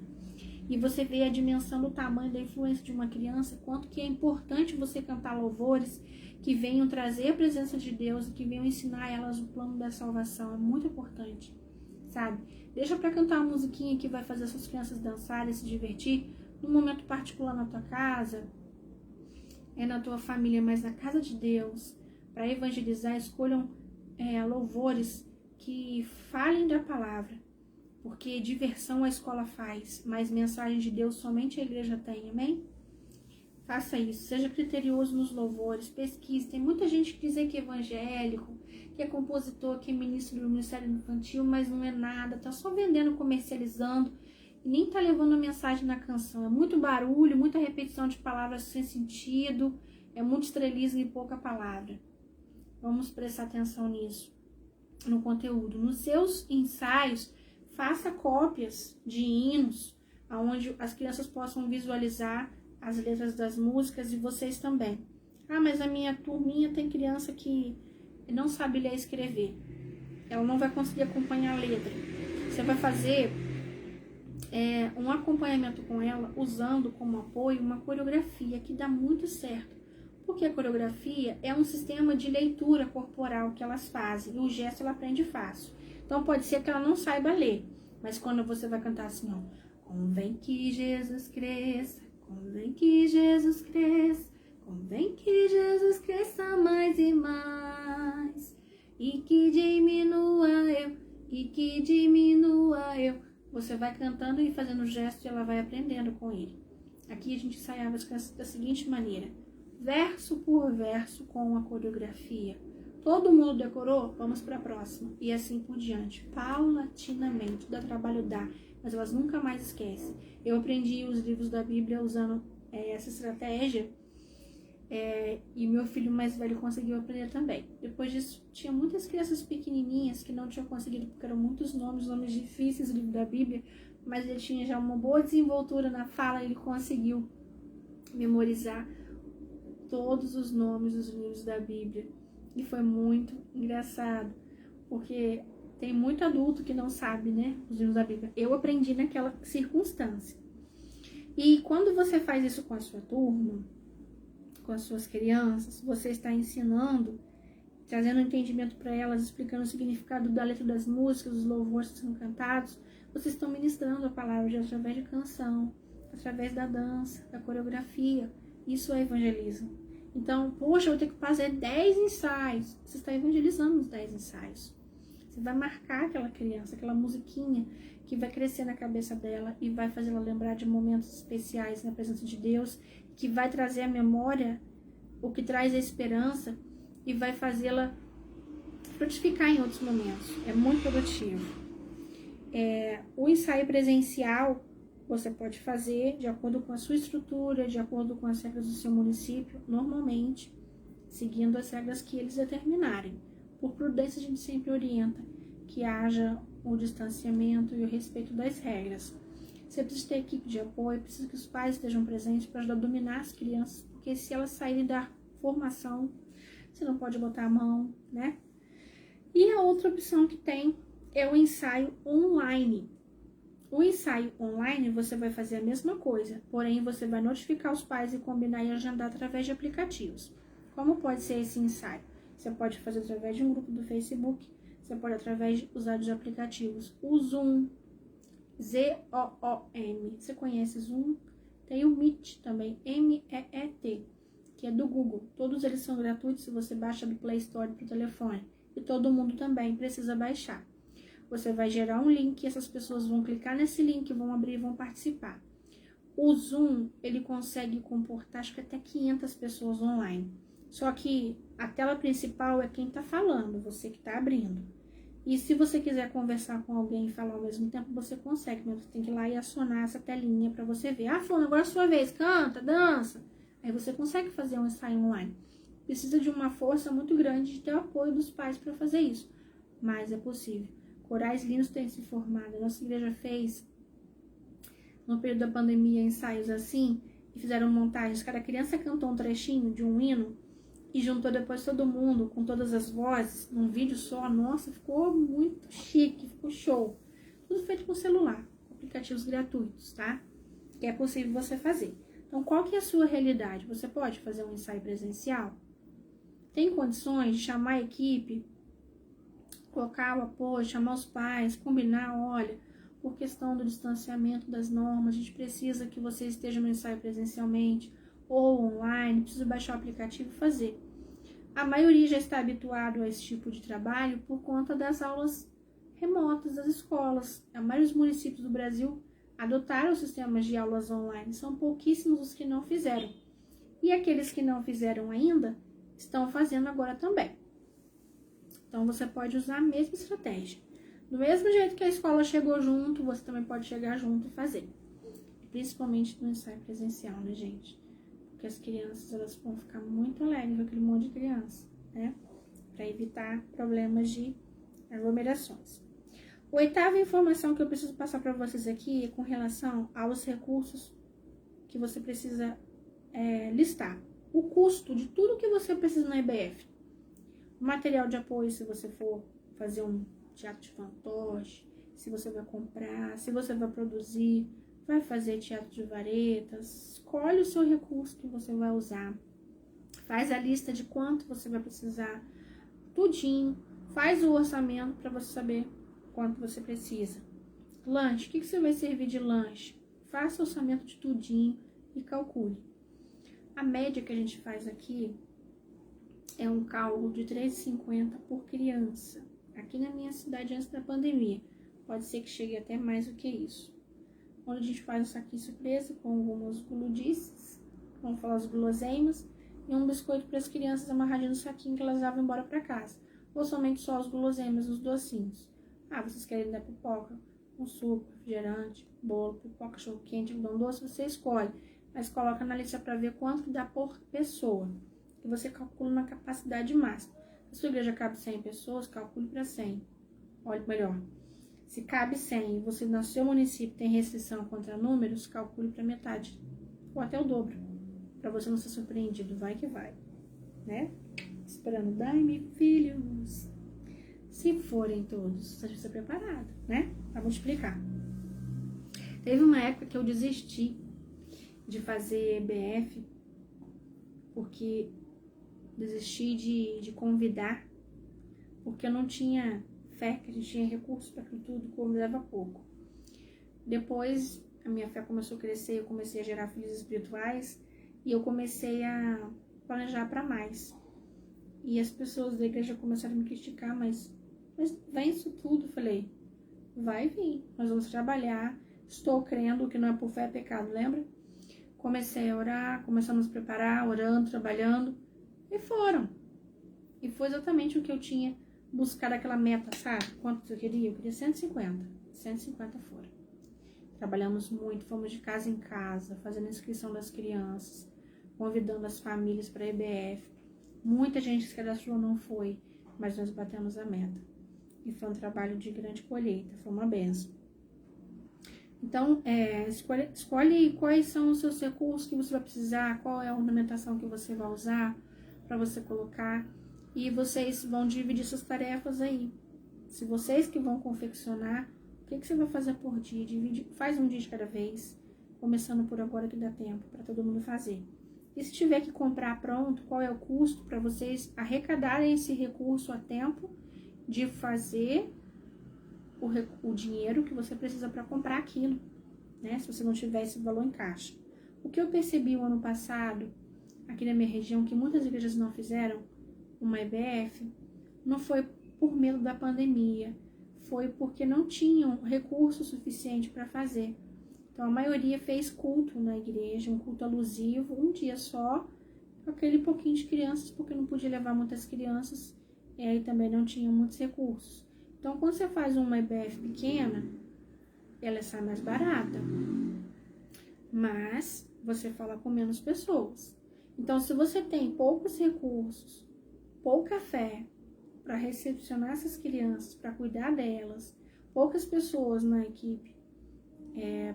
E você vê a dimensão do tamanho da influência de uma criança, quanto que é importante você cantar louvores que venham trazer a presença de Deus e que venham ensinar elas o plano da salvação. É muito importante, sabe? Deixa pra cantar uma musiquinha que vai fazer suas crianças dançarem, se divertir, num momento particular na tua casa, na tua família, mas na casa de Deus, para evangelizar, escolham louvores que falem da palavra, porque diversão a escola faz, mas mensagem de Deus somente a igreja tem, amém? Faça isso, seja criterioso nos louvores, pesquise. Tem muita gente que diz que é evangélico, que é compositor, que é ministro do Ministério Infantil, mas não é nada, tá só vendendo, comercializando, e nem tá levando a mensagem na canção. É muito barulho, muita repetição de palavras sem sentido, é muito estrelismo e pouca palavra. Vamos prestar atenção nisso, no conteúdo. Nos seus ensaios, faça cópias de hinos, onde as crianças possam visualizar as letras das músicas e vocês também. Ah, mas a minha turminha tem criança que não sabe ler e escrever. Ela não vai conseguir acompanhar a letra. Você vai fazer um acompanhamento com ela, usando como apoio uma coreografia que dá muito certo. Porque a coreografia é um sistema de leitura corporal que elas fazem. E o gesto ela aprende fácil. Então pode ser que ela não saiba ler. Mas quando você vai cantar assim, ó. Convém que Jesus cresça, convém que Jesus cresça, convém que Jesus cresça mais e mais. E que diminua eu. Você vai cantando e fazendo gesto e ela vai aprendendo com ele. Aqui a gente ensaiava da seguinte maneira. Verso por verso com a coreografia. Todo mundo decorou? Vamos para a próxima. E assim por diante. Paulatinamente. Dá trabalho, dá. Mas elas nunca mais esquecem. Eu aprendi os livros da Bíblia usando essa estratégia. E meu filho mais velho conseguiu aprender também. Depois disso, tinha muitas crianças pequenininhas que não tinham conseguido, porque eram muitos nomes difíceis do livro da Bíblia. Mas ele tinha já uma boa desenvoltura na fala. Ele conseguiu memorizar todos os nomes dos livros da Bíblia. E foi muito engraçado, porque tem muito adulto que não sabe, né, os livros da Bíblia. Eu aprendi naquela circunstância. E quando você faz isso com a sua turma, com as suas crianças, você está ensinando, trazendo entendimento para elas, explicando o significado da letra das músicas, os louvores que são cantados. Vocês estão ministrando a palavra através de canção, através da dança, da coreografia. Isso é evangelismo. Então, poxa, eu vou ter que fazer 10 ensaios. Você está evangelizando os 10 ensaios. Você vai marcar aquela criança, aquela musiquinha que vai crescer na cabeça dela e vai fazer ela lembrar de momentos especiais na presença de Deus, que vai trazer à memória o que traz a esperança e vai fazê-la frutificar em outros momentos. É muito produtivo. O ensaio presencial você pode fazer de acordo com a sua estrutura, de acordo com as regras do seu município, normalmente seguindo as regras que eles determinarem. Por prudência, a gente sempre orienta que haja o distanciamento e o respeito das regras. Você precisa ter equipe de apoio, precisa que os pais estejam presentes para ajudar a dominar as crianças, porque se elas saírem da formação, você não pode botar a mão, né? E a outra opção que tem é o ensaio online. O ensaio online você vai fazer a mesma coisa, porém você vai notificar os pais e combinar e agendar através de aplicativos. Como pode ser esse ensaio? Você pode fazer através de um grupo do Facebook, você pode usar os aplicativos. O Zoom, Z-O-O-M, você conhece Zoom? Tem o Meet também, M-E-E-T, que é do Google. Todos eles são gratuitos, você baixa do Play Store para o telefone. E todo mundo também precisa baixar. Você vai gerar um link e essas pessoas vão clicar nesse link, vão abrir e vão participar. O Zoom, ele consegue comportar acho que até 500 pessoas online. Só que a tela principal é quem está falando, você que está abrindo. E se você quiser conversar com alguém e falar ao mesmo tempo, você consegue, mas você tem que ir lá e acionar essa telinha para você ver. Ah, fulano, agora é a sua vez, canta, dança. Aí você consegue fazer um ensaio online. Precisa de uma força muito grande de ter o apoio dos pais para fazer isso, mas é possível. Corais lindos têm se formado. A nossa igreja fez, no período da pandemia, ensaios assim, e fizeram montagens. Cada criança cantou um trechinho de um hino e juntou depois todo mundo, com todas as vozes, num vídeo só. Nossa, ficou muito chique, ficou show. Tudo feito com celular, com aplicativos gratuitos, tá? Que é possível você fazer. Então, qual que é a sua realidade? Você pode fazer um ensaio presencial? Tem condições de chamar a equipe, colocar o apoio, chamar os pais, combinar, olha, por questão do distanciamento das normas, a gente precisa que você esteja no ensaio presencialmente ou online, precisa baixar o aplicativo e fazer. A maioria já está habituado a esse tipo de trabalho por conta das aulas remotas das escolas. A maioria dos municípios do Brasil adotaram sistemas de aulas online, são pouquíssimos os que não fizeram. E aqueles que não fizeram ainda, estão fazendo agora também. Então, você pode usar a mesma estratégia. Do mesmo jeito que a escola chegou junto, você também pode chegar junto e fazer. Principalmente no ensaio presencial, né, gente? Porque as crianças, elas vão ficar muito alegres com aquele monte de criança, né? Para evitar problemas de aglomerações. A oitava informação que eu preciso passar para vocês aqui é com relação aos recursos que você precisa listar. O custo de tudo que você precisa na EBF. Material de apoio, se você for fazer um teatro de fantoche, se você vai comprar, se você vai produzir, vai fazer teatro de varetas, escolhe o seu recurso que você vai usar, faz a lista de quanto você vai precisar, tudinho, faz o orçamento para você saber quanto você precisa. Lanche, o que você vai servir de lanche? Faça o orçamento de tudinho e calcule. A média que a gente faz aqui é um cálculo de R$ 3,50 por criança. Aqui na minha cidade, antes da pandemia. Pode ser que chegue até mais do que isso. Onde a gente faz um saquinho surpresa com algumas guludices, vamos falar as guloseimas, e um biscoito para as crianças amarradinho no saquinho que elas levam embora para casa. Ou somente só as guloseimas, os docinhos. Ah, vocês querem dar pipoca, um suco, refrigerante, bolo, pipoca, cachorro quente, algodão doce, você escolhe. Mas coloca na lista para ver quanto dá por pessoa. E você calcula na capacidade máxima. Se a sua igreja cabe 100 pessoas, calcule para 100. Olha melhor. Se cabe 100 e você no seu município tem restrição contra números, calcule para metade. Ou até o dobro. Para você não ser surpreendido. Vai que vai. Né? Esperando, dai-me filhos. Se forem todos, você precisa estar preparado, né? Para multiplicar. Teve uma época que eu desisti de fazer EBF, porque desisti de convidar, porque eu não tinha fé, que a gente tinha recursos para aquilo tudo, convidava pouco. Depois, a minha fé começou a crescer, eu comecei a gerar filhos espirituais e eu comecei a planejar para mais. E as pessoas da igreja começaram a me criticar, mas vem isso tudo. Eu falei, vai vir, nós vamos trabalhar, estou crendo, que não é por fé é pecado, lembra? Comecei a orar, começamos a preparar, orando, trabalhando, e foram. E foi exatamente o que eu tinha buscado, aquela meta, sabe? Quanto eu queria? Eu queria 150. 150 foram. Trabalhamos muito, fomos de casa em casa, fazendo inscrição das crianças, convidando as famílias para a EBF. Muita gente se cadastrou, não foi, mas nós batemos a meta. E foi um trabalho de grande colheita, foi uma benção. Então, escolhe quais são os seus recursos que você vai precisar, qual é a ornamentação que você vai usar para você colocar. E vocês vão dividir essas tarefas aí. Se vocês que vão confeccionar, o que você vai fazer por dia? Faz um dia de cada vez, começando por agora que dá tempo para todo mundo fazer. E se tiver que comprar pronto, qual é o custo para vocês arrecadarem esse recurso a tempo de fazer o dinheiro que você precisa para comprar aquilo, né? Se você não tiver esse valor em caixa. O que eu percebi o ano passado, aqui na minha região, que muitas igrejas não fizeram uma EBF, não foi por medo da pandemia, foi porque não tinham recurso suficiente para fazer. Então a maioria fez culto na igreja, um culto alusivo, um dia só, com aquele pouquinho de crianças, porque não podia levar muitas crianças, e aí também não tinham muitos recursos. Então, quando você faz uma EBF pequena, ela sai mais barata, mas você fala com menos pessoas. Então, se você tem poucos recursos, pouca fé para recepcionar essas crianças, para cuidar delas, poucas pessoas na equipe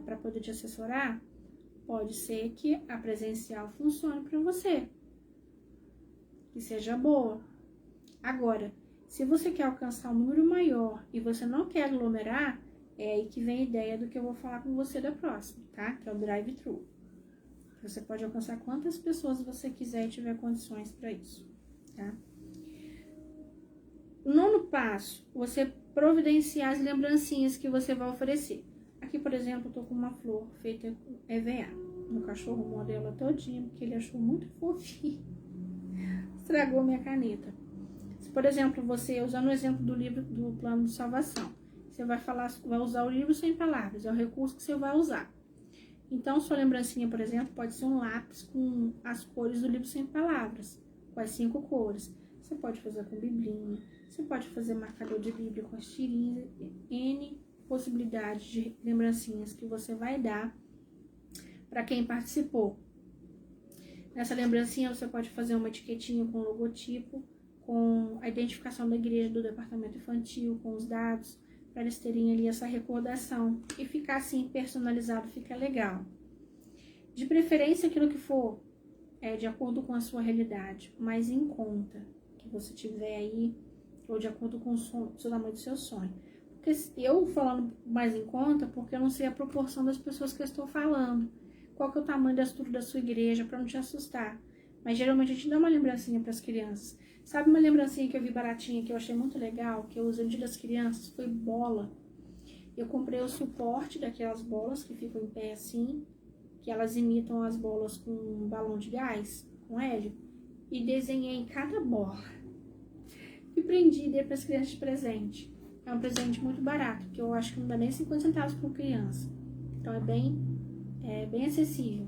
para poder te assessorar, pode ser que a presencial funcione para você, que seja boa. Agora, se você quer alcançar um número maior e você não quer aglomerar, é aí que vem a ideia do que eu vou falar com você da próxima, tá? Que é o drive-thru. Você pode alcançar quantas pessoas você quiser e tiver condições para isso, tá? Nono passo, você providenciar as lembrancinhas que você vai oferecer. Aqui, por exemplo, eu tô com uma flor feita com EVA. Meu cachorro mordeu ela todinha, porque ele achou muito fofinho. Estragou minha caneta. Por exemplo, você, usando o exemplo do livro do Plano de Salvação, você vai usar o livro sem palavras, é o recurso que você vai usar. Então, sua lembrancinha, por exemplo, pode ser um lápis com as cores do livro sem palavras, com as 5 cores. Você pode fazer com biblinha, você pode fazer marcador de Bíblia com as tirinhas, N possibilidades de lembrancinhas que você vai dar para quem participou. Nessa lembrancinha, você pode fazer uma etiquetinha com logotipo, com a identificação da igreja, do departamento infantil, com os dados, para eles terem ali essa recordação. E ficar assim, personalizado, fica legal. De preferência, aquilo que for de acordo com a sua realidade, mais em conta que você tiver aí, ou de acordo com o tamanho do seu sonho. Porque eu falando mais em conta, porque eu não sei a proporção das pessoas que eu estou falando. Qual que é o tamanho da estrutura da sua igreja, para não te assustar. Mas geralmente a gente dá uma lembrancinha para as crianças. Sabe uma lembrancinha que eu vi baratinha, que eu achei muito legal, que eu usei no Dia das Crianças? Foi bola. Eu comprei o suporte daquelas bolas que ficam em pé assim, que elas imitam as bolas com um balão de gás, com hélio, e desenhei em cada bola. E prendi e dei para as crianças de presente. É um presente muito barato, que eu acho que não dá nem 50 centavos por criança. Então é bem acessível.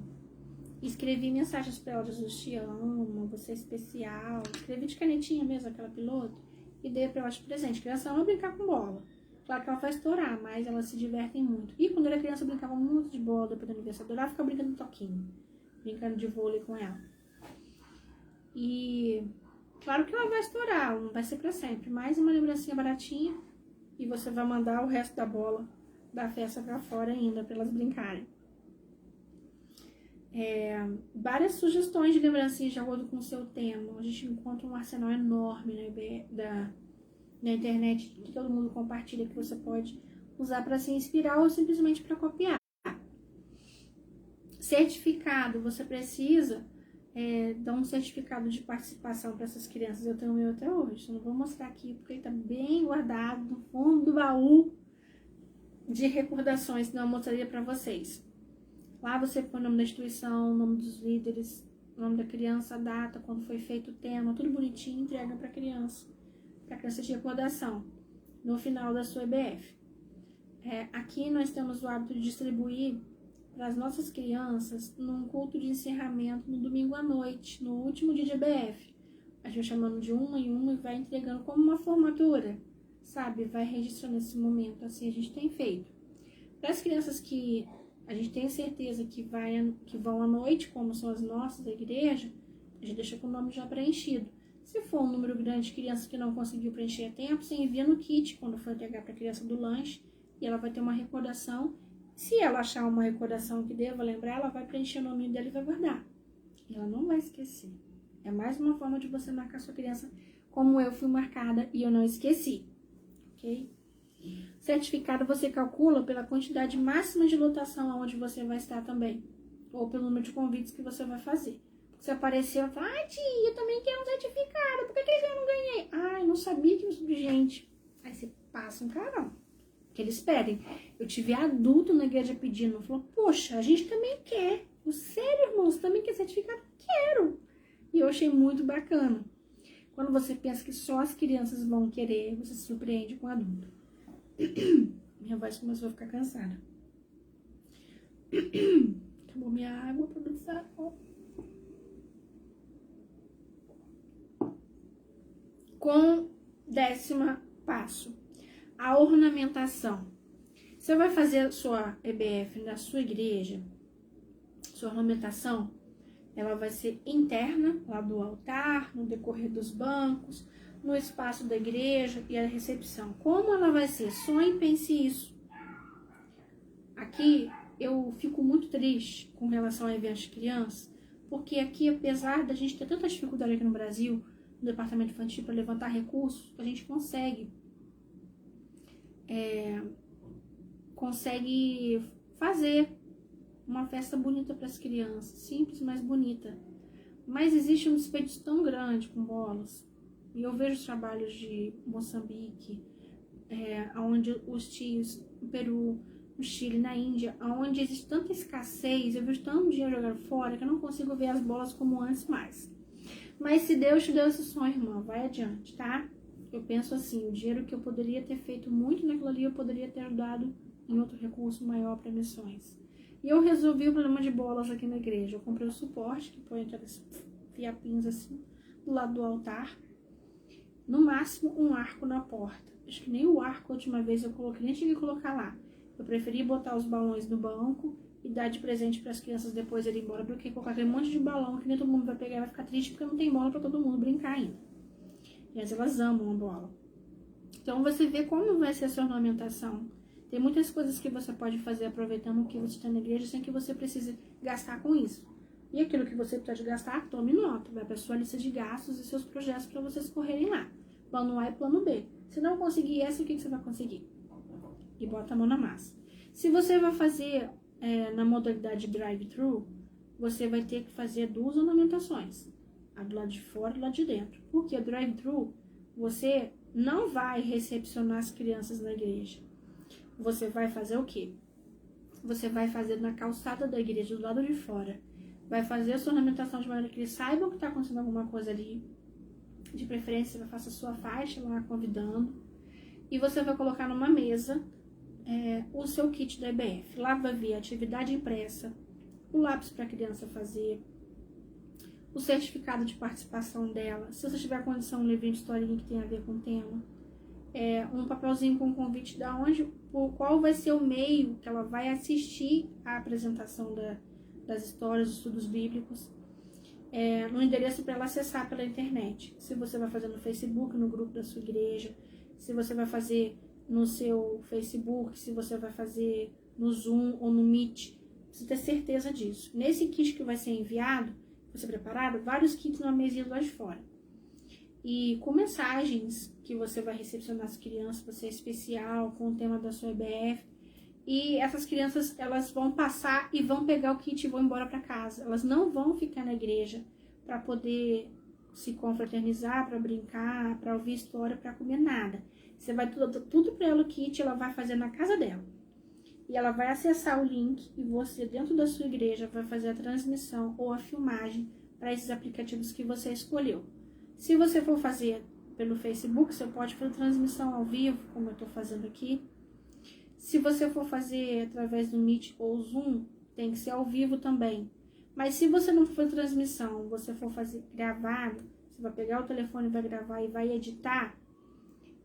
Escrevi mensagens para ela, Jesus te amo, você é especial. Escrevi de canetinha mesmo, aquela piloto, e dei para ela de presente. A criança ama brincar com bola. Claro que ela vai estourar, mas elas se divertem muito. E quando eu era criança, eu brincava muito de bola depois do aniversário. Eu adorava ficar brincando de toquinho, brincando de vôlei com ela. E claro que ela vai estourar, não vai ser para sempre. Mais uma lembrancinha baratinha e você vai mandar o resto da bola da festa para fora ainda, para elas brincarem. Várias sugestões de lembrancinhas de acordo com o seu tema. A gente encontra um arsenal enorme, né, na internet que todo mundo compartilha, que você pode usar para se inspirar ou simplesmente para copiar. Certificado, você precisa dar um certificado de participação para essas crianças. Eu tenho o meu até hoje, eu não vou mostrar aqui porque ele está bem guardado no fundo do baú de recordações, senão eu mostraria para vocês. Lá você põe o nome da instituição, o nome dos líderes, o nome da criança, a data, quando foi feito o tema, tudo bonitinho, entrega para a criança de recordação, no final da sua EBF. Aqui nós temos o hábito de distribuir para as nossas crianças num culto de encerramento no domingo à noite, no último dia de EBF. A gente vai chamando de uma em uma e vai entregando como uma formatura. sabe? Vai registrando esse momento, assim a gente tem feito. Para as crianças que a gente tem certeza que vão à noite, como são as nossas da igreja, a gente deixa com o nome já preenchido. Se for um número grande de crianças que não conseguiu preencher a tempo, você envia no kit quando for entregar para a criança do lanche e ela vai ter uma recordação. Se ela achar uma recordação que deva lembrar, ela vai preencher o nome dela e vai guardar. E ela não vai esquecer. É mais uma forma de você marcar sua criança como eu fui marcada e eu não esqueci. Ok? Certificado você calcula pela quantidade máxima de lotação onde você vai estar também. Ou pelo número de convites que você vai fazer. Se apareceu e fala, ai tia, eu também quero um certificado, por que eu não ganhei? Ai, não sabia que isso de gente. Aí você passa um carão. Que eles pedem. Eu tive adulto na igreja pedindo, falou, poxa, a gente também quer. Eu, sério, irmão, você também quer certificado? Quero. E eu achei muito bacana. Quando você pensa que só as crianças vão querer, você se surpreende com o adulto. Minha voz começou a ficar cansada. Acabou minha água, produção. Com 10º passo, a ornamentação. Você vai fazer sua EBF na sua igreja, sua ornamentação, ela vai ser interna, lá do altar, no decorrer dos bancos, no espaço da igreja e a recepção. Como ela vai ser? Sonhe e pense isso. Aqui eu fico muito triste com relação ao evento de crianças, porque aqui, apesar da gente ter tanta dificuldade aqui no Brasil, no departamento infantil, para levantar recursos, a gente consegue fazer uma festa bonita para as crianças, simples, mas bonita. Mas existe um desperdício tão grande com bolas. E eu vejo os trabalhos de Moçambique, onde os tios, no Peru, no Chile, na Índia, onde existe tanta escassez, eu vejo tanto dinheiro jogado fora que eu não consigo ver as bolas como antes mais. Mas se Deus te deu esse sonho, irmã, vai adiante, tá? Eu penso assim, o dinheiro que eu poderia ter feito muito naquilo ali, eu poderia ter dado em outro recurso maior para missões. E eu resolvi o problema de bolas aqui na igreja. Eu comprei o suporte, que põe aqueles fiapinhos assim, do lado do altar. No máximo, um arco na porta. Acho que nem o arco, a última vez eu coloquei, nem tive que colocar lá. Eu preferi botar os balões no banco e dar de presente para as crianças depois irem embora, do que colocar aquele monte de balão que nem todo mundo vai pegar e vai ficar triste porque não tem bola para todo mundo brincar ainda. E elas amam a bola. Então você vê como vai ser a sua ornamentação. Tem muitas coisas que você pode fazer aproveitando o que você tem na igreja sem que você precise gastar com isso. E aquilo que você pode gastar, tome nota. Vai para a sua lista de gastos e seus projetos para vocês correrem lá. Plano A e plano B. Se não conseguir essa, o que você vai conseguir? E bota a mão na massa. Se você vai fazer na modalidade drive-thru, você vai ter que fazer 2 ornamentações. A do lado de fora e do lado de dentro. Porque a drive-thru, você não vai recepcionar as crianças na igreja. Você vai fazer o quê? Você vai fazer na calçada da igreja, do lado de fora. Vai fazer a sua ornamentação de maneira que eles saibam que está acontecendo alguma coisa ali. De preferência, você faça a sua faixa lá, convidando. E você vai colocar numa mesa o seu kit da EBF. Lá vai vir a atividade impressa, o lápis para a criança fazer, o certificado de participação dela. Se você tiver condição, um livrinho de historinha que tem a ver com o tema. Um papelzinho com convite qual vai ser o meio que ela vai assistir à apresentação das histórias, dos estudos bíblicos. No endereço para ela acessar pela internet. Se você vai fazer no Facebook, no grupo da sua igreja, se você vai fazer no seu Facebook, se você vai fazer no Zoom ou no Meet, você ter certeza disso. Nesse kit que vai ser enviado, vai ser preparado, vários kits numa mesinha lá de fora. E com mensagens que você vai recepcionar as crianças, você é especial, com o tema da sua EBF. E essas crianças, elas vão passar e vão pegar o kit e vão embora para casa. Elas não vão ficar na igreja para poder se confraternizar, para brincar, para ouvir história, para comer nada. Você vai tudo para ela o kit, ela vai fazer na casa dela. E ela vai acessar o link e você, dentro da sua igreja, vai fazer a transmissão ou a filmagem para esses aplicativos que você escolheu. Se você for fazer pelo Facebook, você pode fazer transmissão ao vivo, como eu estou fazendo aqui. Se você for fazer através do Meet ou Zoom, tem que ser ao vivo também. Mas se você não for fazer transmissão, você for fazer gravado, você vai pegar o telefone, vai gravar e vai editar,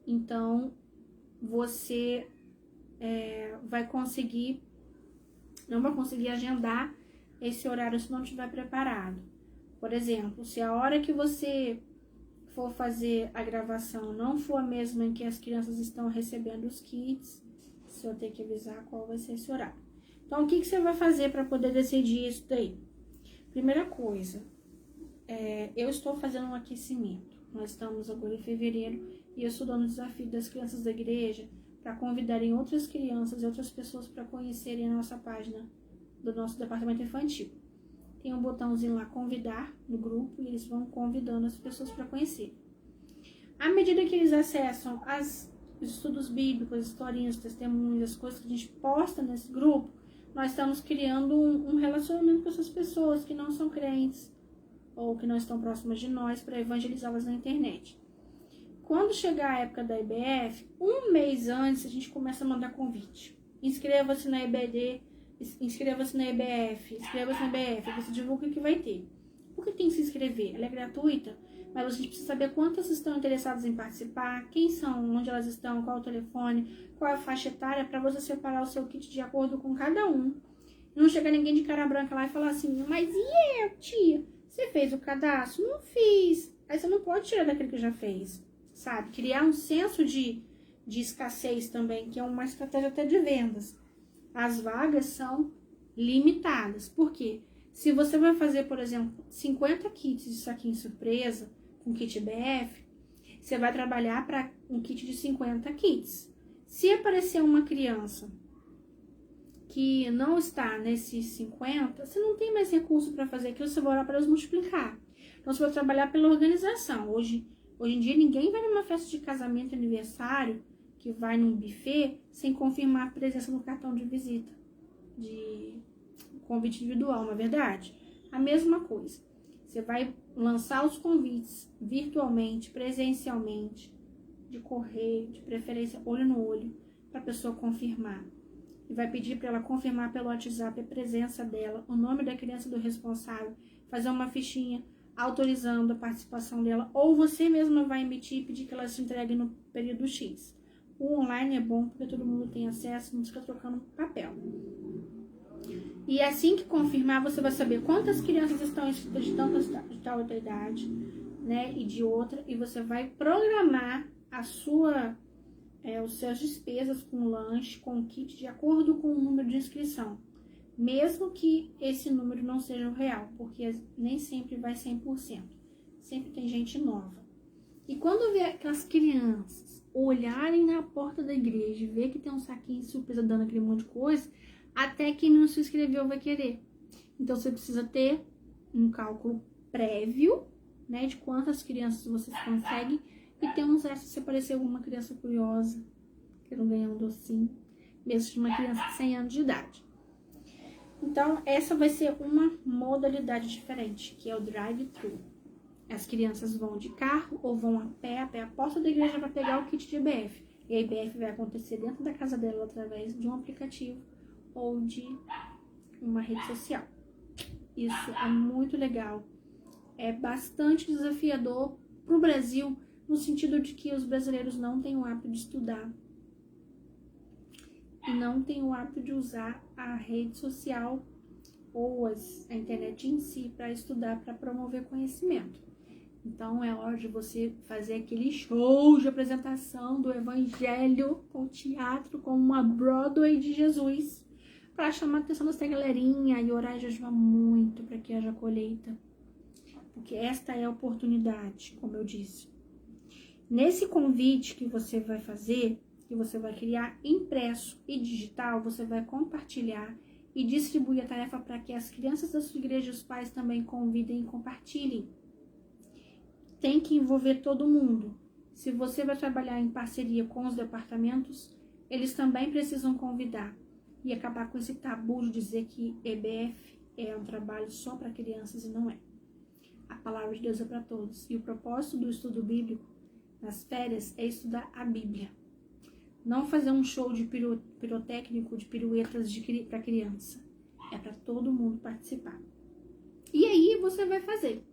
então você não vai conseguir agendar esse horário se não estiver preparado. Por exemplo, se a hora que você for fazer a gravação não for a mesma em que as crianças estão recebendo os kits, você vai ter que avisar qual vai ser esse horário. Então, o que você vai fazer para poder decidir isso daí? Primeira coisa, eu estou fazendo um aquecimento. Nós estamos agora em fevereiro e eu estou dando o desafio das crianças da igreja para convidarem outras crianças e outras pessoas para conhecerem a nossa página do nosso departamento infantil. Tem um botãozinho lá, convidar, no grupo, e eles vão convidando as pessoas para conhecer. À medida que eles acessam os estudos bíblicos, as historinhas, os testemunhos, as coisas que a gente posta nesse grupo, nós estamos criando um relacionamento com essas pessoas que não são crentes ou que não estão próximas de nós para evangelizá-las na internet. Quando chegar a época da IBF, um mês antes a gente começa a mandar convite. Inscreva-se na EBD, inscreva-se na EBF, inscreva-se na EBF, você divulga o que vai ter. Por que tem que se inscrever? Ela é gratuita, mas a gente precisa saber quantas estão interessadas em participar, quem são, onde elas estão, qual o telefone, qual a faixa etária, para você separar o seu kit de acordo com cada um. Não chega ninguém de cara branca lá e falar assim, mas e eu, tia? Você fez o cadastro? Não fiz. Aí você não pode tirar daquele que já fez, sabe? Criar um senso de escassez também, que é uma estratégia até de vendas. As vagas são limitadas. Por quê? Se você vai fazer, por exemplo, 50 kits de saquinho surpresa, com kit BF, você vai trabalhar para um kit de 50 kits. Se aparecer uma criança que não está nesses 50, você não tem mais recurso para fazer aquilo, você vai orar para eles multiplicar. Então, você vai trabalhar pela organização. Hoje em dia, ninguém vai numa festa de casamento, aniversário, que vai num buffet, sem confirmar a presença no cartão de visita, de convite individual, na verdade. A mesma coisa. Você vai lançar os convites virtualmente, presencialmente, de correio, de preferência olho no olho, para a pessoa confirmar. E vai pedir para ela confirmar pelo WhatsApp a presença dela, o nome da criança do responsável, fazer uma fichinha autorizando a participação dela, ou você mesma vai emitir e pedir que ela se entregue no período X. O online é bom porque todo mundo tem acesso, não fica trocando papel. E assim que confirmar, você vai saber quantas crianças estão inscritas de tal idade, né, e de outra, e você vai programar os seus despesas com lanche, com kit, de acordo com o número de inscrição. Mesmo que esse número não seja o real, porque nem sempre vai 100%. Sempre tem gente nova. E quando vier aquelas crianças olharem na porta da igreja e ver que tem um saquinho de surpresa dando aquele monte de coisa, até quem não se inscreveu vai querer. Então, você precisa ter um cálculo prévio, né, de quantas crianças vocês conseguem, e ter uns extras se aparecer alguma criança curiosa, querendo ganhar um docinho, mesmo de uma criança de 100 anos de idade. Então, essa vai ser uma modalidade diferente, que é o drive-thru. As crianças vão de carro ou vão a pé a porta da igreja para pegar o kit de IBF. E a IBF vai acontecer dentro da casa dela através de um aplicativo ou de uma rede social. Isso é muito legal. É bastante desafiador para o Brasil, no sentido de que os brasileiros não têm o hábito de estudar. E não têm o hábito de usar a rede social ou a internet em si para estudar, para promover conhecimento. Então, é hora de você fazer aquele show de apresentação do evangelho com teatro, com uma Broadway de Jesus, para chamar a atenção dessa galerinha e orar e jejuar muito para que haja colheita. Porque esta é a oportunidade, como eu disse. Nesse convite que você vai fazer, que você vai criar impresso e digital, você vai compartilhar e distribuir a tarefa para que as crianças da sua igreja e os pais também convidem e compartilhem. Tem que envolver todo mundo. Se você vai trabalhar em parceria com os departamentos, eles também precisam convidar e acabar com esse tabu de dizer que EBF é um trabalho só para crianças e não é. A palavra de Deus é para todos. E o propósito do estudo bíblico nas férias é estudar a Bíblia. Não fazer um show de pirotécnico, de piruetas para criança. É para todo mundo participar. E aí você vai fazer.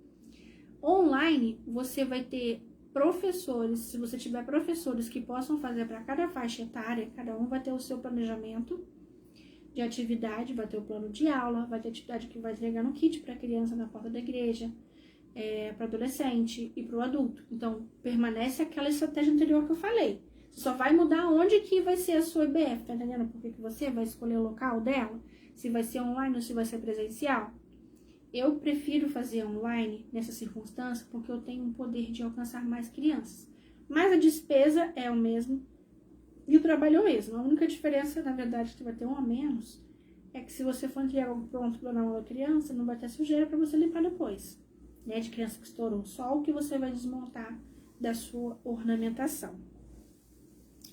Online, você vai ter professores, se você tiver professores que possam fazer para cada faixa etária, cada um vai ter o seu planejamento de atividade, vai ter o plano de aula, vai ter atividade que vai entregar no kit para a criança na porta da igreja, para o adolescente e para o adulto. Então, permanece aquela estratégia anterior que eu falei. Você só vai mudar onde que vai ser a sua IBF, tá entendendo? Por que você vai escolher o local dela? Se vai ser online ou se vai ser presencial? Eu prefiro fazer online nessa circunstância porque eu tenho um poder de alcançar mais crianças. Mas a despesa é o mesmo e o trabalho é o mesmo. A única diferença, na verdade, que vai ter um a menos é que se você for entregar algo pronto para dar aula da criança, não vai ter sujeira para você limpar depois. Né? De criança que estourou, só o que você vai desmontar da sua ornamentação.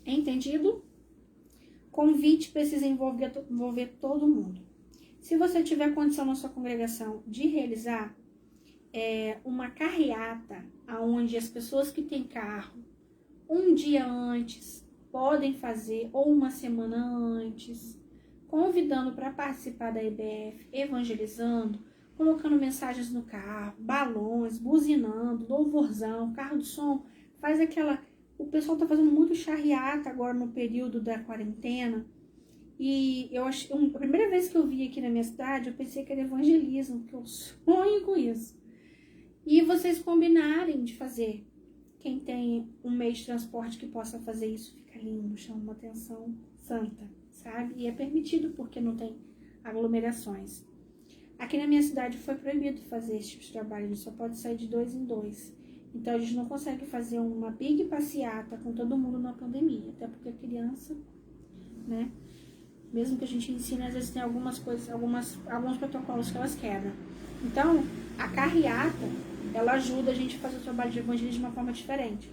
Entendido? Convite precisa envolver todo mundo. Se você tiver condição na sua congregação de realizar uma carreata, onde as pessoas que têm carro, um dia antes, podem fazer, ou uma semana antes, convidando para participar da IBF, evangelizando, colocando mensagens no carro, balões, buzinando, louvorzão, carro de som, faz aquela... O pessoal tá fazendo muito charreata agora no período da quarentena. E eu achei, a primeira vez que eu vi aqui na minha cidade, eu pensei que era evangelismo, porque eu sonho com isso. E vocês combinarem de fazer. Quem tem um meio de transporte que possa fazer isso, fica lindo, chama uma atenção santa, sabe? E é permitido porque não tem aglomerações. Aqui na minha cidade foi proibido fazer esse tipo de trabalho, a gente só pode sair de 2 em 2. Então, a gente não consegue fazer uma big passeata com todo mundo na pandemia, até porque a criança, né, mesmo que a gente ensine, às vezes tem algumas coisas, alguns protocolos que elas quebram. Então, a carreata, ela ajuda a gente a fazer o trabalho de evangelismo de uma forma diferente.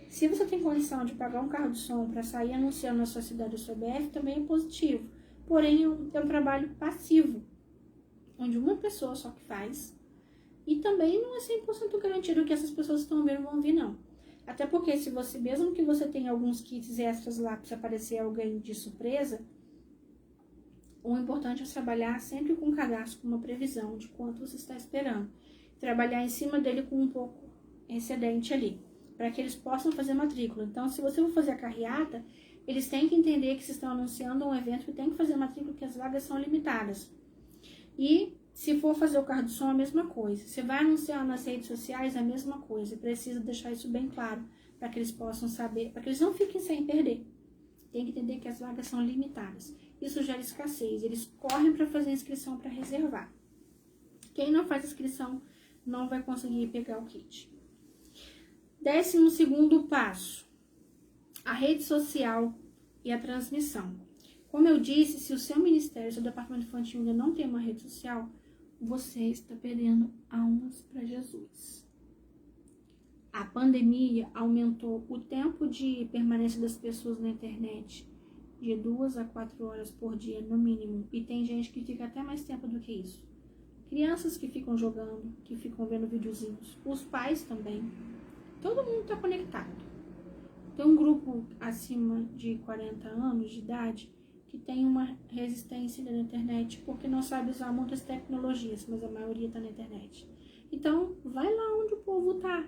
Se você tem condição de pagar um carro de som para sair anunciando na sua cidade o seu BF, também é positivo. Porém, é um trabalho passivo, onde uma pessoa só que faz. E também não é 100% garantido que essas pessoas que estão vendo vão vir, não. Até porque se você, mesmo que você tenha alguns kits extras lá para aparecer alguém de surpresa, o importante é trabalhar sempre com um cadastro, com uma previsão de quanto você está esperando. Trabalhar em cima dele com um pouco excedente ali, para que eles possam fazer matrícula. Então, se você for fazer a carreata, eles têm que entender que vocês estão anunciando um evento que tem que fazer matrícula, que as vagas são limitadas. E se for fazer o carro de som, a mesma coisa. Você vai anunciar nas redes sociais, a mesma coisa. Precisa deixar isso bem claro, para que eles possam saber, para que eles não fiquem sem perder. Tem que entender que as vagas são limitadas. Isso gera escassez. Eles correm para fazer inscrição para reservar. Quem não faz inscrição não vai conseguir pegar o kit. 12º passo. A rede social e a transmissão. Como eu disse, se o seu ministério, seu departamento infantil ainda não tem uma rede social, você está perdendo almas para Jesus. A pandemia aumentou o tempo de permanência das pessoas na internet de 2 a 4 horas por dia, no mínimo. E tem gente que fica até mais tempo do que isso. Crianças que ficam jogando, que ficam vendo videozinhos. Os pais também. Todo mundo está conectado. Tem um grupo acima de 40 anos de idade que tem uma resistência na internet porque não sabe usar muitas tecnologias, mas a maioria está na internet. Então, vai lá onde o povo tá.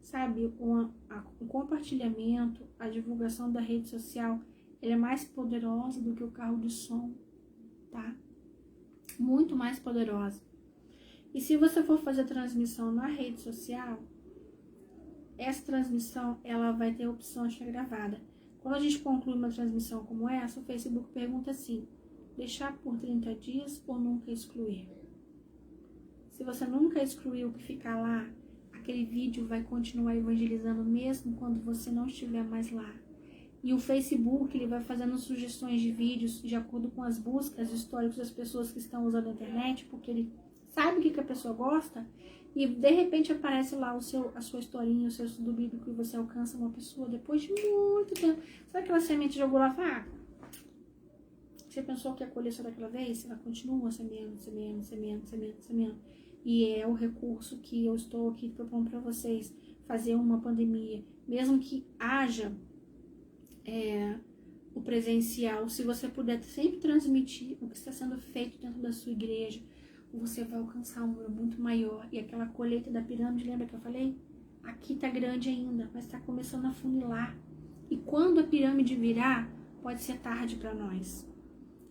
Sabe, o compartilhamento, a divulgação da rede social, ela é mais poderosa do que o carro de som, tá? Muito mais poderosa. E se você for fazer transmissão na rede social, essa transmissão, ela vai ter a opção de ser gravada. Quando a gente conclui uma transmissão como essa, o Facebook pergunta assim: deixar por 30 dias ou nunca excluir? Se você nunca excluir o que ficar lá, aquele vídeo vai continuar evangelizando mesmo quando você não estiver mais lá. E o Facebook, ele vai fazendo sugestões de vídeos de acordo com as buscas históricas das pessoas que estão usando a internet, porque ele sabe o que a pessoa gosta, e de repente aparece lá a sua historinha, o seu estudo bíblico, e você alcança uma pessoa depois de muito tempo. Sabe aquela semente jogou lá e fala, você pensou que ia colher só daquela vez? Ela continua semeando. E é o recurso que eu estou aqui propondo para vocês, fazer uma pandemia, mesmo que haja o presencial, se você puder sempre transmitir o que está sendo feito dentro da sua igreja, você vai alcançar um número muito maior. E aquela colheita da pirâmide, lembra que eu falei? Aqui tá grande ainda, mas tá começando a funilar. E quando a pirâmide virar, pode ser tarde para nós.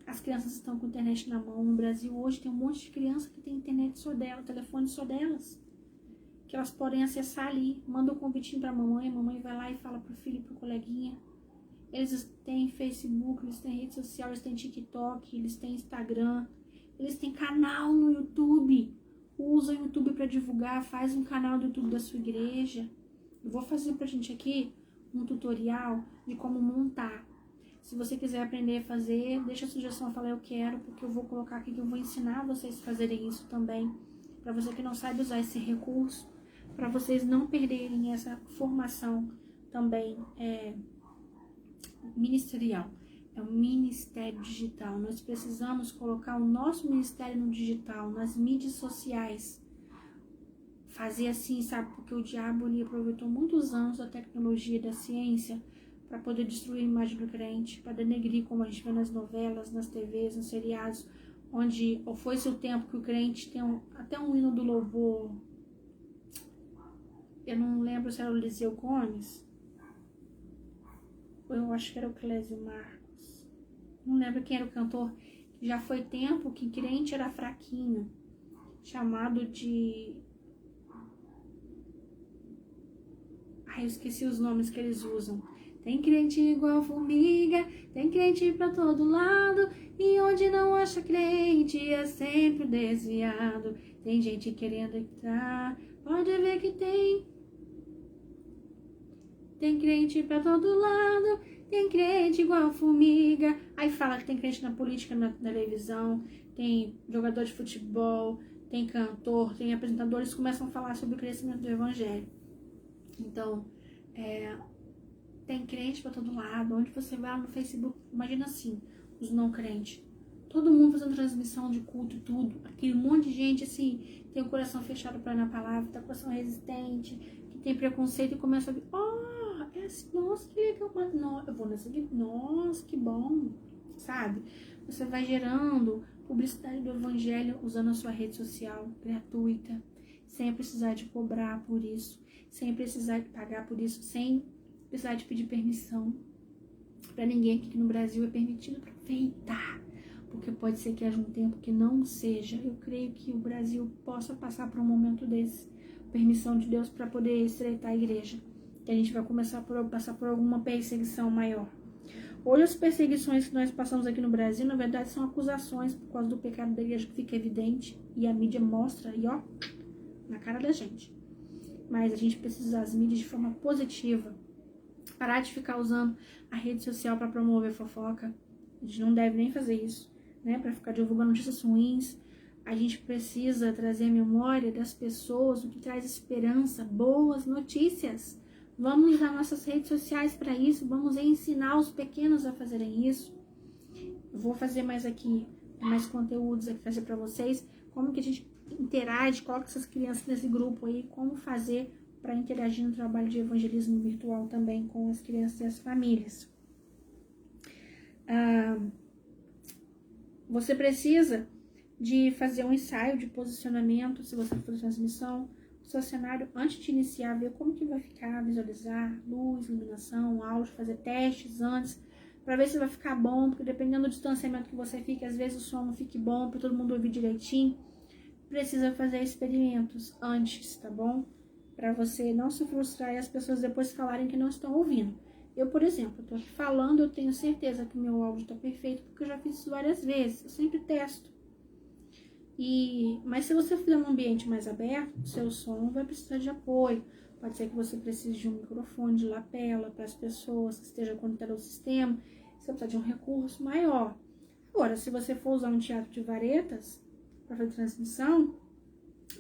As crianças estão com a internet na mão. No Brasil hoje tem um monte de criança que tem internet só dela, telefone só delas, que elas podem acessar ali. Manda um convitinho para a mamãe vai lá e fala pro filho, pro coleguinha. Eles têm Facebook, eles têm rede social, eles têm TikTok, eles têm Instagram, eles têm canal no YouTube. Usa o YouTube para divulgar, faz um canal do YouTube da sua igreja. Eu vou fazer pra gente aqui um tutorial de como montar. Se você quiser aprender a fazer, deixa a sugestão, fala eu quero, porque eu vou colocar aqui que eu vou ensinar vocês a fazerem isso também. Para você que não sabe usar esse recurso, para vocês não perderem essa formação também ministerial. É um ministério digital. Nós precisamos colocar o nosso ministério no digital, nas mídias sociais. Fazer assim, sabe? Porque o diabo ele aproveitou muitos anos da tecnologia e da ciência para poder destruir a imagem do crente, para denegrir, como a gente vê nas novelas, nas TVs, nos seriados, onde ou foi-se o tempo que o crente tem até um hino do louvor. Eu não lembro se era o Liseu Gomes, ou eu acho que era o Clésio Marcos. Não lembro quem era o cantor. Já foi tempo que crente era fraquinho, chamado de... Ai, eu esqueci os nomes que eles usam. Tem crente igual formiga, tem crente pra todo lado, e onde não acha crente é sempre desviado. Tem gente querendo entrar, pode ver que tem. Tem crente pra todo lado, tem crente igual formiga. Aí fala que tem crente na política, na televisão, tem jogador de futebol, tem cantor, tem apresentadores que começam a falar sobre o crescimento do evangelho. Então, tem crente pra todo lado. Onde você vai lá no Facebook, imagina assim, os não crentes, todo mundo fazendo transmissão de culto e tudo, aquele monte de gente assim, tem o coração fechado para na palavra, tá com o coração resistente, que tem preconceito e começa a ver, é assim, nossa, que legal, eu vou nessa aqui, nossa, que bom, sabe? Você vai gerando publicidade do evangelho usando a sua rede social gratuita, sem precisar de cobrar por isso, sem precisar de pagar por isso, sem precisar de pedir permissão para ninguém. Aqui no Brasil é permitido aproveitar, porque pode ser que haja um tempo que não seja. Eu creio que o Brasil possa passar por um momento desse, permissão de Deus para poder estreitar a igreja, que a gente vai começar a passar por alguma perseguição maior. Hoje as perseguições que nós passamos aqui no Brasil, na verdade, são acusações por causa do pecado da igreja que fica evidente, e a mídia mostra aí, na cara da gente. Mas a gente precisa usar as mídias de forma positiva, parar de ficar usando a rede social para promover fofoca. A gente não deve nem fazer isso, né? Para ficar divulgando notícias ruins. A gente precisa trazer a memória das pessoas, o que traz esperança, boas notícias. Vamos usar nossas redes sociais para isso, vamos ensinar os pequenos a fazerem isso. Eu vou fazer mais conteúdos aqui, trazer para vocês, como que a gente interage, coloca essas crianças nesse grupo aí, como fazer para interagir no trabalho de evangelismo virtual também com as crianças e as famílias. Você precisa de fazer um ensaio de posicionamento, se você for fazer transmissão, o seu cenário, antes de iniciar, ver como que vai ficar, visualizar, luz, iluminação, áudio, fazer testes antes, para ver se vai ficar bom, porque dependendo do distanciamento que você fica, às vezes o som não fique bom, para todo mundo ouvir direitinho. Precisa fazer experimentos antes, tá bom? Para você não se frustrar e as pessoas depois falarem que não estão ouvindo. Eu, por exemplo, estou aqui falando, eu tenho certeza que o meu áudio está perfeito, porque eu já fiz isso várias vezes, eu sempre testo. Mas se você fizer um ambiente mais aberto, o seu som vai precisar de apoio. Pode ser que você precise de um microfone de lapela para as pessoas que estejam conectadas ao sistema, você precisa de um recurso maior. Agora, se você for usar um teatro de varetas para fazer transmissão,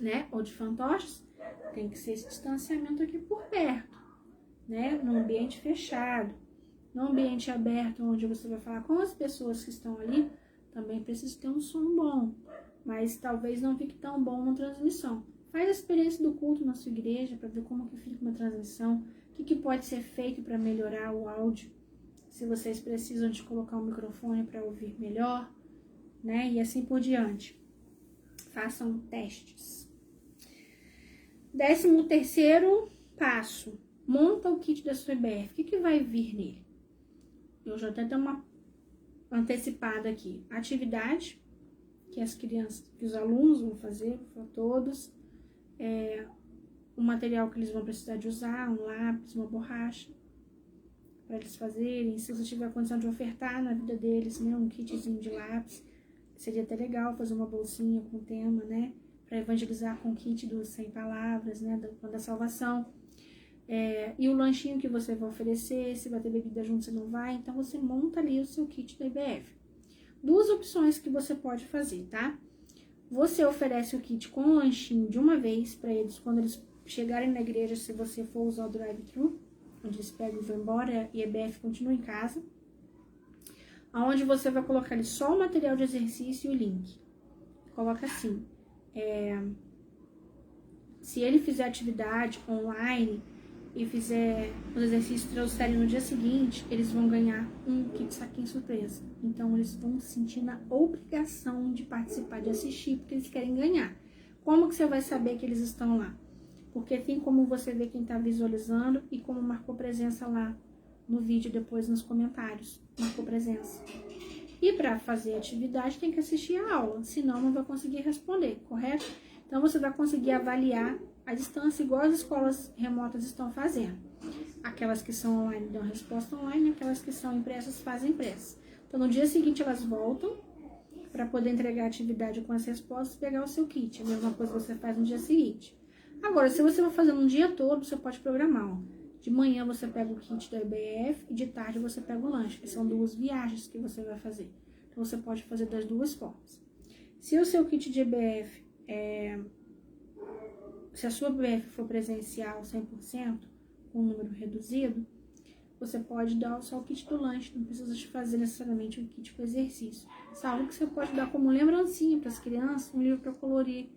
né, ou de fantoches, tem que ser esse distanciamento aqui por perto, né, num ambiente fechado. No ambiente aberto, onde você vai falar com as pessoas que estão ali, também precisa ter um som bom, mas talvez não fique tão bom uma transmissão. Faz a experiência do culto na sua igreja para ver como que fica uma transmissão, o que pode ser feito para melhorar o áudio, se vocês precisam de colocar um microfone para ouvir melhor, né, e assim por diante. Façam testes. 13º passo. Monta o kit da sua EBF. O que vai vir nele? Eu já até dei uma antecipada aqui. Atividade, que as crianças, que os alunos vão fazer, para todos. O material que eles vão precisar de usar, um lápis, uma borracha, para eles fazerem. Se você tiver a condição de ofertar na vida deles, né, um kitzinho de lápis, seria até legal fazer uma bolsinha com tema, né, para evangelizar com o kit dos 100 palavras, né, da salvação. E o lanchinho que você vai oferecer, se vai ter bebida junto, você não vai, então você monta ali o seu kit da EBF. Duas opções que você pode fazer, tá? Você oferece o kit com o lanchinho de uma vez para eles, quando eles chegarem na igreja, se você for usar o drive-thru, onde eles pegam e vão embora e a EBF continua em casa, aonde você vai colocar ali só o material de exercício e o link. Coloca assim, se ele fizer atividade online e fizer os exercícios, trouxerem no dia seguinte, eles vão ganhar um kit saquinho surpresa. Então, eles vão se sentir na obrigação de participar, de assistir, porque eles querem ganhar. Como que você vai saber que eles estão lá? Porque tem como você ver quem está visualizando e como marcou presença lá no vídeo, depois nos comentários. Marcou presença. E para fazer a atividade, tem que assistir a aula, senão não vai conseguir responder, correto? Então, você vai conseguir avaliar a distância, igual as escolas remotas estão fazendo. Aquelas que são online dão resposta online, aquelas que são impressas fazem impressa. Então, no dia seguinte, elas voltam para poder entregar a atividade com as respostas e pegar o seu kit. A mesma coisa você faz no dia seguinte. Agora, se você vai fazer um dia todo, você pode programar. Ó. De manhã você pega o kit da EBF e de tarde você pega o lanche. São 2 viagens que você vai fazer. Então, você pode fazer das 2 formas. Se o seu kit de EBF se a sua EBF for presencial 100%, com um número reduzido, você pode dar só o kit do lanche, não precisa de fazer necessariamente o kit com exercício. Salvo que você pode dar como lembrancinha para as crianças, um livro para colorir,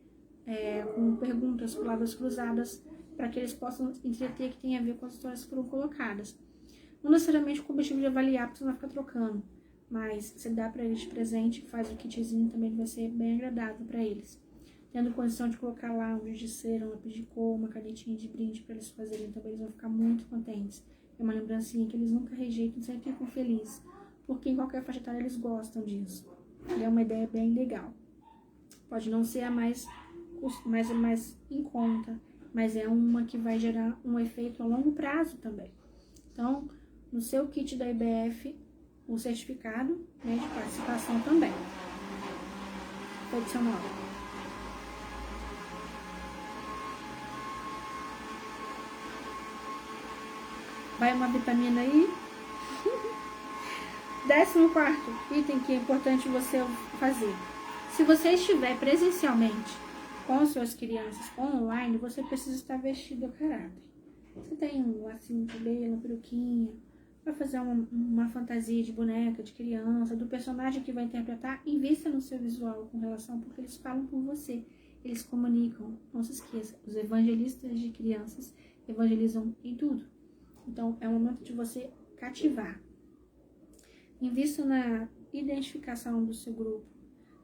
com perguntas, palavras cruzadas, para que eles possam entreter, que tem a ver com as histórias que foram colocadas. Não necessariamente com o objetivo de avaliar, porque você não vai ficar trocando, mas você dá para eles de presente, faz o kitzinho também, vai ser bem agradável para eles. Tendo condição de colocar lá um giz de cera, um lápis de cor, uma canetinha de brinde para eles fazerem também, eles vão ficar muito contentes. É uma lembrancinha que eles nunca rejeitam, sempre ficam felizes, porque em qualquer faixa etária eles gostam disso. E é uma ideia bem legal. Pode não ser a mais em conta, mas é uma que vai gerar um efeito a longo prazo também. Então, no seu kit da EBF, o certificado, né, de participação também. Opcional. Vai uma vitamina aí. 14º item que é importante você fazer. Se você estiver presencialmente com suas crianças online, você precisa estar vestido a caráter. Você tem um lacinho de cabelo, uma peruquinha, vai fazer uma fantasia de boneca, de criança, do personagem que vai interpretar, invista no seu visual com relação, porque eles falam por você, eles comunicam. Não se esqueça, os evangelistas de crianças evangelizam em tudo. Então, é o momento de você cativar. Invista na identificação do seu grupo.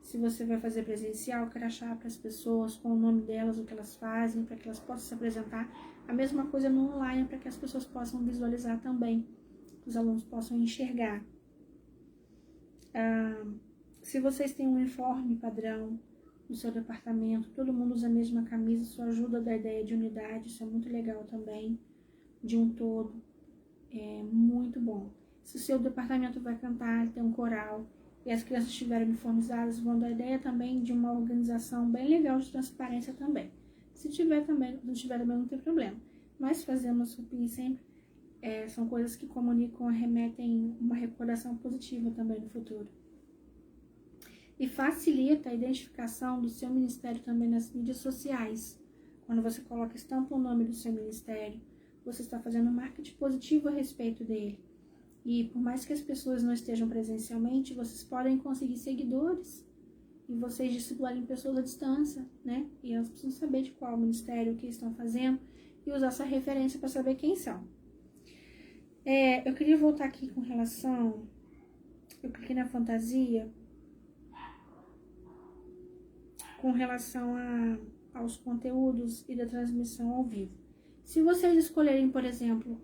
Se você vai fazer presencial, crachá para as pessoas, com o nome delas, o que elas fazem, para que elas possam se apresentar. A mesma coisa no online, para que as pessoas possam visualizar também, que os alunos possam enxergar. Se vocês têm um uniforme padrão no seu departamento, todo mundo usa a mesma camisa, isso ajuda a dar ideia de unidade, isso é muito legal também, de um todo, é muito bom. Se o seu departamento vai cantar, tem um coral, e as crianças estiverem uniformizadas, vão dar ideia também de uma organização bem legal de transparência também. Se tiver também, não tiver também, não tem problema. Mas fazemos roupinha sempre, são coisas que comunicam, remetem uma recordação positiva também no futuro. E facilita a identificação do seu ministério também nas mídias sociais. Quando você coloca, estampa o nome do seu ministério, você está fazendo um marketing positivo a respeito dele. E por mais que as pessoas não estejam presencialmente, vocês podem conseguir seguidores e vocês discipularem pessoas à distância, né? E elas precisam saber de qual ministério, o que estão fazendo e usar essa referência para saber quem são. Eu queria voltar aqui com relação... Eu cliquei na fantasia com relação aos conteúdos e da transmissão ao vivo. Se vocês escolherem, por exemplo,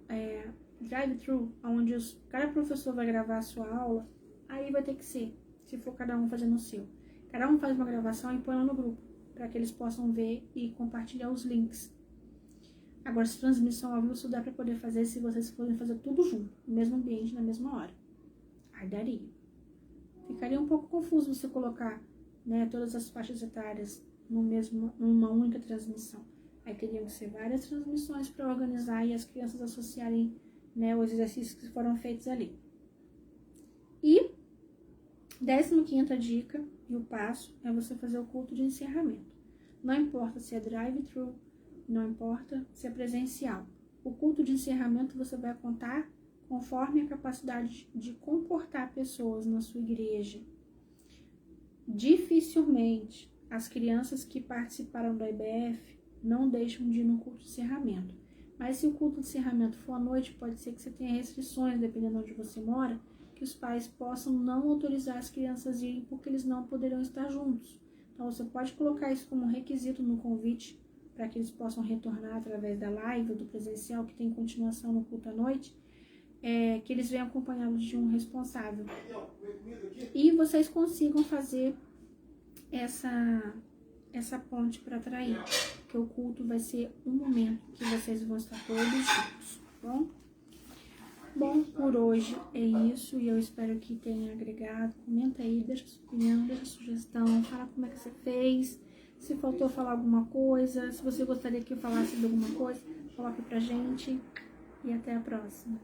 drive-thru, onde cada professor vai gravar a sua aula, aí vai ter que ser, se for cada um fazendo o seu. Cada um faz uma gravação e põe lá no grupo, para que eles possam ver e compartilhar os links. Agora, se transmissão ao vivo, isso dá para poder fazer se vocês forem fazer tudo junto, no mesmo ambiente, na mesma hora. Aí daria. Ficaria um pouco confuso você colocar, né, todas as faixas etárias numa única transmissão. Aí teriam que ser várias transmissões para organizar e as crianças associarem, né, os exercícios que foram feitos ali. E 15ª dica e o passo é você fazer o culto de encerramento. Não importa se é drive-thru, não importa se é presencial. O culto de encerramento você vai contar conforme a capacidade de comportar pessoas na sua igreja. Dificilmente as crianças que participaram do IBF não deixam de ir no culto de encerramento. Mas se o culto de encerramento for à noite, pode ser que você tenha restrições, dependendo de onde você mora, que os pais possam não autorizar as crianças a irem porque eles não poderão estar juntos. Então você pode colocar isso como requisito no convite para que eles possam retornar através da live ou do presencial, que tem continuação no culto à noite, que eles venham acompanhados de um responsável. E vocês consigam fazer essa ponte para atrair, que o culto vai ser um momento que vocês vão estar todos juntos, tá bom? Bom, por hoje é isso e eu espero que tenha agregado. Comenta aí, deixa sua opinião, deixa sugestão, fala como é que você fez, se faltou falar alguma coisa, se você gostaria que eu falasse de alguma coisa, coloque pra gente e até a próxima.